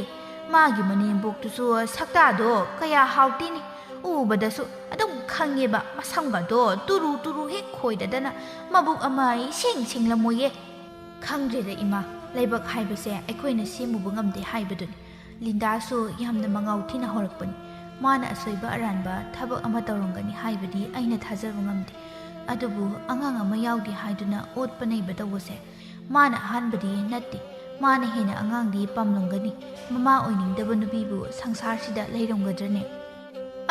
ꯃꯥꯒꯤ ꯃꯅꯦꯝꯕꯣꯛꯇꯨꯁꯨ ꯁꯛꯇꯥꯗꯣ ꯀꯌా ꯍꯥꯎꯇꯦꯅꯤ ꯎꯕꯗꯁꯨ ꯑꯗꯨꯝ ꯈꯪꯉꯦꯕ ꯃꯁꯝꯒꯗꯣ ꯇꯨꯔꯨ ꯍꯦꯛ ꯈꯣꯏꯗꯗꯅ ꯃꯕꯨꯛ ꯑꯃ ꯏꯁꯦꯡꯂꯝꯃꯣꯏꯌꯦ ꯈꯪꯗ꯭ꯔꯦꯗ ꯏꯃꯥ ꯂꯥꯏꯕꯛ ꯍꯥꯏꯕꯁꯦ ꯑꯩꯈꯣꯏꯅ ꯁꯦꯝꯃꯨꯕ ꯉꯝꯗꯦ ꯍꯥꯏꯕꯗꯨꯅꯤ ꯂꯤꯟꯗꯥꯁꯨ ꯌꯥꯝꯅ ꯃꯉꯥꯎ ꯊꯤꯅ ꯍꯧꯔꯛꯄꯅꯤ ꯃꯥꯅ ꯑꯁꯣꯏꯕ ꯑꯔꯥꯟꯕ ꯊꯕꯛ ꯑꯃ ꯇꯧꯔꯝꯒꯅꯤ ꯍꯥꯏꯕꯗꯤ ꯑꯩꯅ ꯊꯥꯖꯕ ꯉꯝꯗꯦ ꯑꯗꯨꯕꯨ ꯑꯉꯥꯡ ꯑꯃ ꯌꯥꯎꯗꯦ ꯍꯥꯏꯗꯨꯅ ꯑꯣꯠꯄ ꯅꯩꯕ ꯇꯧꯕꯁꯦ ꯃꯥꯅ ꯑꯍꯥꯟꯕꯗꯤ ꯅꯠꯇꯦ ꯃꯥꯅ ꯍꯦꯟꯅ ꯑꯉꯥꯡꯗꯤ ꯄꯥꯝꯂꯝꯒꯅꯤ ꯃꯃꯥ ꯑꯣꯏꯅꯤꯡꯗꯕ ꯅꯨꯄꯤꯕꯨ ꯁꯪꯁꯥꯔꯁꯤꯗ ꯂꯩꯔꯝꯒꯗ꯭ꯔꯅꯦ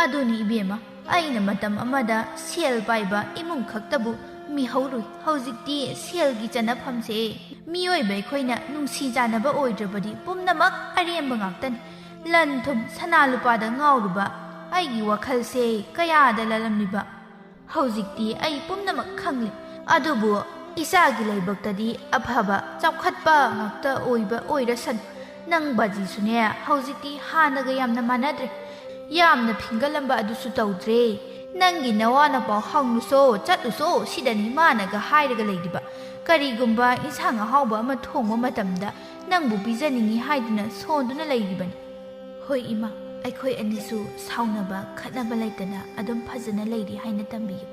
ꯑꯗꯨꯅꯤ ꯏꯕꯦꯝꯃ ꯑꯩꯅ ꯃꯇꯝ ꯑꯃꯗ ꯁꯦꯜ ꯄꯥꯏꯕ ꯏꯃꯨꯡ ꯈꯛꯇꯕꯨ ꯃꯤꯍꯧꯔꯨꯏ ꯍꯧꯖꯤꯛꯇꯤ ꯁꯦꯜꯒꯤ ꯆꯠꯅꯐꯝꯁꯦ ꯃꯤꯑꯣꯏꯕ ꯑꯩꯈꯣꯏꯅ ꯅꯨꯡꯁꯤ ꯆꯥꯟꯅꯕ ꯑꯣꯏꯗ꯭ꯔꯕꯗꯤ ꯄꯨꯝꯅꯃꯛ ꯑꯔꯦꯝꯕ ꯉꯥꯛꯇꯅꯤ ꯂꯟ ꯊꯨꯝ ꯁꯅꯥ ꯂꯨꯄꯥꯗ ꯉꯥꯎꯔꯨꯕ ꯑꯩꯒꯤ ꯋꯥꯈꯜꯁꯦ ꯀꯌꯥꯗ ꯂꯥꯜꯂꯝꯂꯤꯕ ꯍꯧꯖꯤꯛꯇꯤ ꯑꯩ ꯄꯨꯝꯅꯃꯛ ꯈꯪꯂꯦ ꯑꯗꯨꯕꯨ ꯏꯆꯥꯒꯤ ꯂꯥꯏꯕꯛꯇꯗꯤ ꯑꯐꯕ ꯆꯥꯎꯈꯠꯄ ꯉꯥꯛꯇ ꯑꯣꯏꯔꯁꯅꯨ ꯅꯪ ꯕꯥꯖꯤꯁꯨꯅꯦ ꯍꯧꯖꯤꯛꯇꯤ ꯍꯥꯟꯅꯒ ꯌꯥꯝꯅ ꯃꯥꯟꯅꯗ꯭ꯔꯦ ꯌꯥꯝꯅ ꯐꯤꯡꯒꯜꯂꯝꯕ ꯑꯗꯨꯁꯨ ꯇꯧꯗ꯭ꯔꯦ ꯅꯪꯒꯤ ꯅꯋꯥ ꯅꯄꯥꯎ ꯍꯪꯂꯨꯁꯣ ꯆꯠꯂꯨꯁꯣ ꯁꯤꯗꯅꯤ ꯃꯥꯅꯒ ꯍꯥꯏꯔꯒ ꯂꯩꯔꯤꯕ ꯀꯔꯤꯒꯨꯝꯕ ꯏꯟꯁꯥꯡ ꯑꯍꯥꯎꯕ ꯑꯃ ꯊꯣꯡꯕ ꯃꯇꯝꯗ ꯅꯪꯕꯨ ꯄꯤꯖꯅꯤꯡꯉꯤ ꯍꯥꯏꯗꯨꯅ ꯁꯣꯟꯗꯨꯅ ꯂꯩꯔꯤꯕꯅꯤ ꯍꯣꯏ ꯏꯃꯥ ꯑꯩꯈꯣꯏ ꯑꯅꯤꯁꯨ ꯁꯥꯎꯅꯕ ꯈꯠꯅꯕ ꯂꯩꯇꯅ ꯑꯗꯨꯝ ꯐꯖꯅ ꯂꯩꯔꯤ ꯍꯥꯏꯅ ꯇꯝꯕꯤꯌꯨ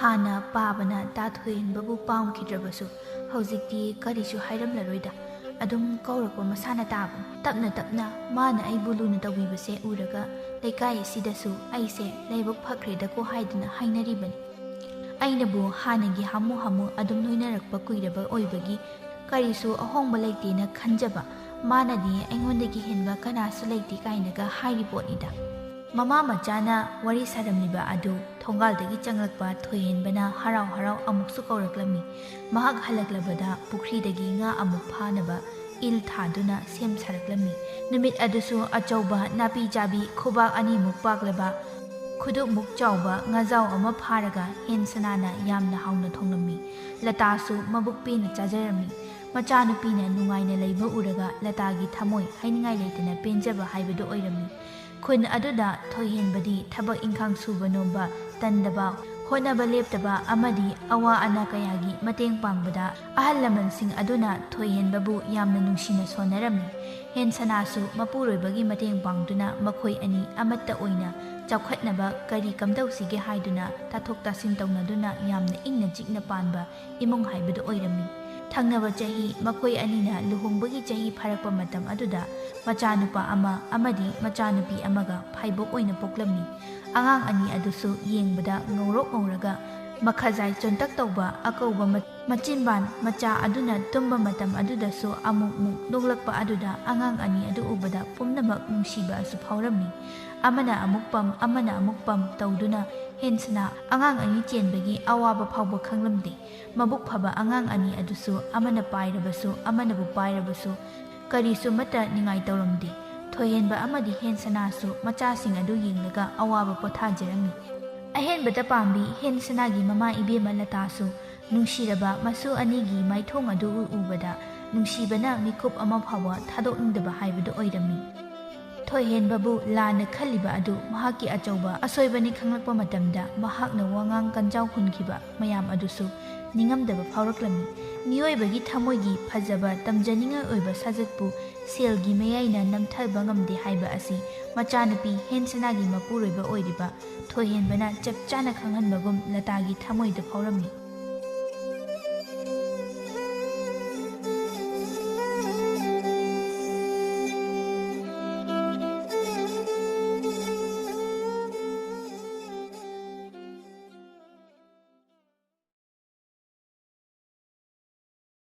ꯍꯥꯟꯅ ꯄꯥꯕꯅ ꯊꯣꯏꯍꯟꯕꯕꯨ ꯄꯥꯝꯈꯤꯗ꯭ꯔꯕꯁꯨ ꯍꯧꯖꯤꯛꯇꯤ ꯀꯔꯤꯁꯨ ꯍꯥꯏꯔꯝꯂꯔꯣꯏꯗ ꯑꯗꯨꯝ ꯀꯧꯔꯛꯄ ꯃꯁꯥꯅ ꯇꯥꯕꯅꯤ ꯇꯞꯅ ꯃꯥꯅ ꯑꯩꯕꯨ ꯂꯨꯅ ꯇꯧꯕꯤꯕꯁꯦ ꯎꯔꯒ ꯂꯩꯀꯥꯏ ꯑꯁꯤꯗꯁꯨ ꯑꯩꯁꯦ ꯂꯥꯏꯕꯛ ꯐꯈ꯭ꯔꯦꯗꯀꯣ ꯍꯥꯏꯗꯨꯅ ꯍꯥꯏꯅꯔꯤꯕꯅꯤ ꯑꯩꯅꯕꯨ ꯍꯥꯟꯅꯒꯤ ꯍꯥꯃꯨ ꯑꯗꯨꯝ ꯂꯣꯏꯅꯔꯛꯄ ꯀꯨꯏꯔꯕ ꯑꯣꯏꯕꯒꯤ ꯀꯔꯤꯁꯨ ꯑꯍꯣꯡꯕ ꯂꯩꯇꯦꯅ ꯈꯟꯖꯕ ꯃꯥꯅꯗꯤ ꯑꯩꯉꯣꯟꯗꯒꯤ ꯍꯦꯟꯕ ꯀꯅꯥꯁꯨ ꯂꯩꯇꯦ ꯀꯥꯏꯅꯒ ꯍꯥꯏꯔꯤ ꯄꯣꯠꯅꯤꯗ ꯃꯃꯥ ꯃꯆꯥꯅ ꯋꯥꯔꯤ ꯁꯥꯔꯝꯂꯤꯕ ꯑꯗꯨ ꯊꯣꯡꯒꯥꯜꯗꯒꯤ ꯆꯪꯂꯛꯄ ꯊꯣꯏꯍꯦꯟꯕꯅ ꯍꯔꯥꯎ ꯑꯃꯨꯛꯁꯨ ꯀꯧꯔꯛꯂꯝꯃꯤ ꯃꯍꯥꯛ ꯍꯜꯂꯛꯂꯕꯗ ꯄꯨꯈ꯭ꯔꯤꯗꯒꯤ ꯉꯥ ꯑꯃꯨꯛ ꯐꯥꯅꯕ ꯏꯜ ꯊꯥꯗꯨꯅ ꯁꯦꯝ ꯁꯥꯔꯛꯂꯝꯃꯤ ꯅꯨꯃꯤꯠ ꯑꯗꯨꯁꯨ ꯑꯆꯧꯕ ꯅꯥꯄꯤ ꯆꯥꯕꯤ ꯈꯨꯕꯥꯛ ꯑꯅꯤꯃꯨꯛ ꯄꯥꯛꯂꯕ ꯈꯨꯗꯨꯞꯃꯨꯛ ꯆꯥꯎꯕ ꯉꯥꯖꯥꯎ ꯑꯃ ꯐꯥꯔꯒ ꯍꯦꯟꯁꯅꯥꯅ ꯌꯥꯝꯅ ꯍꯥꯎꯅ ꯊꯣꯡꯂꯝꯃꯤ ꯂꯇꯥꯁꯨ ꯃꯕꯨꯛ ꯄꯦꯟꯅ ꯆꯥꯖꯔꯝꯃꯤ ꯃꯆꯥꯅꯨꯄꯤꯅ ꯅꯨꯡꯉꯥꯏꯅ ꯂꯩꯕ ꯎꯔꯒ ꯂꯇꯥꯒꯤ ꯊꯃꯣꯏ ꯍꯥꯏꯅꯤꯡꯉꯥꯏ ꯂꯩꯇꯅ ꯄꯦꯟꯖꯕ ꯍꯥꯏꯕꯗꯨ ꯑꯣꯏꯔꯝꯃꯤ ꯈꯨꯟ ꯑꯗꯨꯗ ꯊꯣꯏꯍꯦꯟꯕꯗꯤ ꯊꯕꯛ ꯏꯪꯈꯥꯡ ꯁꯨꯕ ꯅꯣꯝꯕ ꯇꯟꯗꯕ ꯍꯣꯠꯅꯕ ꯂꯦꯞꯇꯕ ꯑꯃꯗꯤ ꯑꯋꯥ ꯑꯅꯥ ꯀꯌꯥꯒꯤ ꯃꯇꯦꯡ ꯄꯥꯡꯕꯗ ꯑꯍꯜ ꯂꯃꯟꯁꯤꯡ ꯑꯗꯨꯅ ꯊꯣꯏꯍꯦꯟꯕꯕꯨ ꯌꯥꯝꯅ ꯅꯨꯡꯁꯤꯅ ꯁꯣꯟꯅꯔꯝꯃꯤ ꯍꯦꯟꯁꯅꯥꯁꯨ ꯃꯄꯨꯔꯣꯏꯕꯒꯤ ꯃꯇꯦꯡ ꯄꯥꯡꯗꯨꯅ ꯃꯈꯣꯏ ꯑꯅꯤ ꯑꯃꯠꯇ ꯑꯣꯏꯅ ꯆꯥꯎꯈꯠꯅꯕ ꯀꯔꯤ ꯀꯝꯗꯧꯁꯤꯒꯦ ꯍꯥꯏꯗꯨꯅ ꯇꯥꯊꯣꯛ ꯇꯥꯁꯤꯟ ꯇꯧꯅꯗꯨꯅ ꯌꯥꯝꯅ ꯏꯪꯅ ꯆꯤꯛꯅ ꯄꯥꯟꯕ ꯏꯃꯨꯡ ꯍꯥꯏꯕꯗꯨ ꯑꯣꯏꯔꯝꯃꯤ ꯊꯪꯅꯕ ꯆꯍꯤ ꯃꯈꯣꯏ ꯑꯅꯤꯅ ꯂꯨꯍꯣꯡꯕꯒꯤ ꯆꯍꯤ ꯐꯥꯔꯛꯄ ꯃꯇꯝ ꯑꯗꯨꯗ ꯃꯆꯥꯅꯨꯄꯥ ꯑꯃ ꯑꯃꯗꯤ ꯃꯆꯥꯅꯨꯄꯤ ꯑꯃꯒ ꯐꯥꯏꯕꯣꯛ ꯑꯣꯏꯅ ꯄꯣꯛꯂꯝꯃꯤ꯫ ꯑꯉꯥꯡ ꯑꯅꯤ ꯑꯗꯨꯁꯨ ꯌꯦꯡꯕꯗ ꯉꯧꯔꯣꯛ ꯉꯧꯔꯒ ꯃꯈꯖꯥꯏ ꯆꯣꯟꯇꯛ ꯇꯧꯕ ꯑꯀꯧꯕ ꯃꯆꯤꯟꯕꯥꯟ ꯃꯆꯥ ꯑꯗꯨꯅ ꯇꯨꯝꯕ ꯃꯇꯝ ꯑꯗꯨꯗꯁꯨ ꯑꯃꯨꯛ ꯅꯣꯛꯂꯛꯄ ꯑꯗꯨꯗ ꯑꯉꯥꯡ ꯑꯅꯤ ꯑꯗꯨ ꯎꯕꯗ ꯄꯨꯝꯅꯃꯛ ꯅꯨꯡꯁꯤꯕ ꯑꯁꯨ ꯐꯥꯎꯔꯝꯃꯤ꯫ ꯑꯃꯅ ꯑꯃꯨꯛ ꯄꯝ ꯑꯃꯅ ꯑꯃꯨꯛ ꯄꯝ ꯇꯧꯗꯨꯅ ꯍꯦꯟꯁꯅ ꯑꯉꯥꯡ ꯑꯅꯤ ꯆꯦꯟꯕꯒꯤ ꯑꯋꯥꯕ ꯐꯥꯎꯕ ꯈꯪꯂꯝꯗꯦ꯫ ꯃꯕꯨꯛ ꯐꯕ ꯑꯉꯥꯡ ꯑꯅꯤ ꯑꯗꯨꯁꯨ ꯑꯃꯅ ꯄꯥꯏꯔꯕꯁꯨ ꯑꯃꯅꯕꯨ ꯄꯥꯏꯔꯕꯁꯨ ꯀꯔꯤꯁꯨ ꯑꯃꯠꯇ ꯅꯤꯡꯉꯥꯏ ꯇꯧꯔꯝꯗꯦ꯫ ꯊꯣꯏꯍꯦꯟꯕ ꯑꯃꯗꯤ ꯍꯦꯟꯁꯅꯥꯁꯨ ꯃꯆꯥꯁꯤꯡ ꯑꯗꯨ ꯌꯦꯡꯂꯒ ꯑꯋꯥꯕ ꯄꯣꯊꯥꯖꯔꯝꯃꯤ꯫ ꯑꯍꯦꯟꯕꯗ ꯄꯥꯝꯕꯤ ꯍꯦꯟꯁꯅꯥꯒꯤ ꯃꯃꯥ ꯏꯕꯦꯝꯃ ꯂꯇꯥꯁꯨ ꯅꯨꯡꯁꯤꯔꯕ ꯃꯁꯨ ꯑꯅꯤꯒꯤ ꯃꯥꯏꯊꯣꯡ ꯑꯗꯨ ꯎꯕꯗ ꯅꯨꯡꯁꯤꯕꯅ ꯃꯤꯀꯨꯞ ꯑꯃ ꯐꯥꯎꯕ ꯊꯥꯗꯣꯛꯅꯤꯡꯗꯕ ꯍꯥꯏꯕꯗꯨ ꯑꯣꯏꯔꯝꯃꯤ꯫ ꯊꯣꯏꯍꯦꯟꯕꯕꯨ ꯂꯥꯟꯅ ꯈꯜꯂꯤꯕ ꯑꯗꯨ ꯃꯍꯥꯛꯀꯤ ꯑꯆꯧꯕ ꯑꯁꯣꯏꯕꯅꯤ ꯈꯪꯂꯛꯄ ꯃꯇꯝꯗ ꯃꯍꯥꯛꯅ ꯋꯥꯉꯥꯡ ꯀꯟꯖꯥꯎ ꯍꯨꯟꯈꯤꯕ ꯃꯌꯥꯝ ꯑꯗꯨꯁꯨ ꯅꯤꯡꯉꯝꯗꯕ ꯐꯥꯎꯔꯛꯂꯝꯃꯤ꯫ ꯃꯤꯑꯣꯏꯕꯒꯤ ꯊꯃꯣꯏꯒꯤ ꯐꯖꯕ ꯇꯝꯖꯅꯤꯡꯉꯥꯏ ꯑꯣꯏꯕ ꯁꯥꯖꯠꯄꯨ ꯁꯦꯜꯒꯤ ꯃꯌꯥꯏꯅ ꯅꯝꯊꯕ ꯉꯝꯗꯦ ꯍꯥꯏꯕ ꯑꯁꯤ ꯃꯆꯥꯅꯨꯄꯤ ꯍꯦꯟꯁꯅꯥꯒꯤ ꯃꯄꯨꯔꯣꯏꯕ ꯑꯣꯏꯔꯤꯕ ꯊꯣꯏꯍꯦꯟꯕꯅ ꯆꯞ ꯆꯥꯅ ꯈꯪꯍꯟꯕꯒꯨꯝ ꯂꯇꯥꯒꯤ ꯊꯃꯣꯏꯗ ꯐꯥꯎꯔꯝꯃꯤ꯫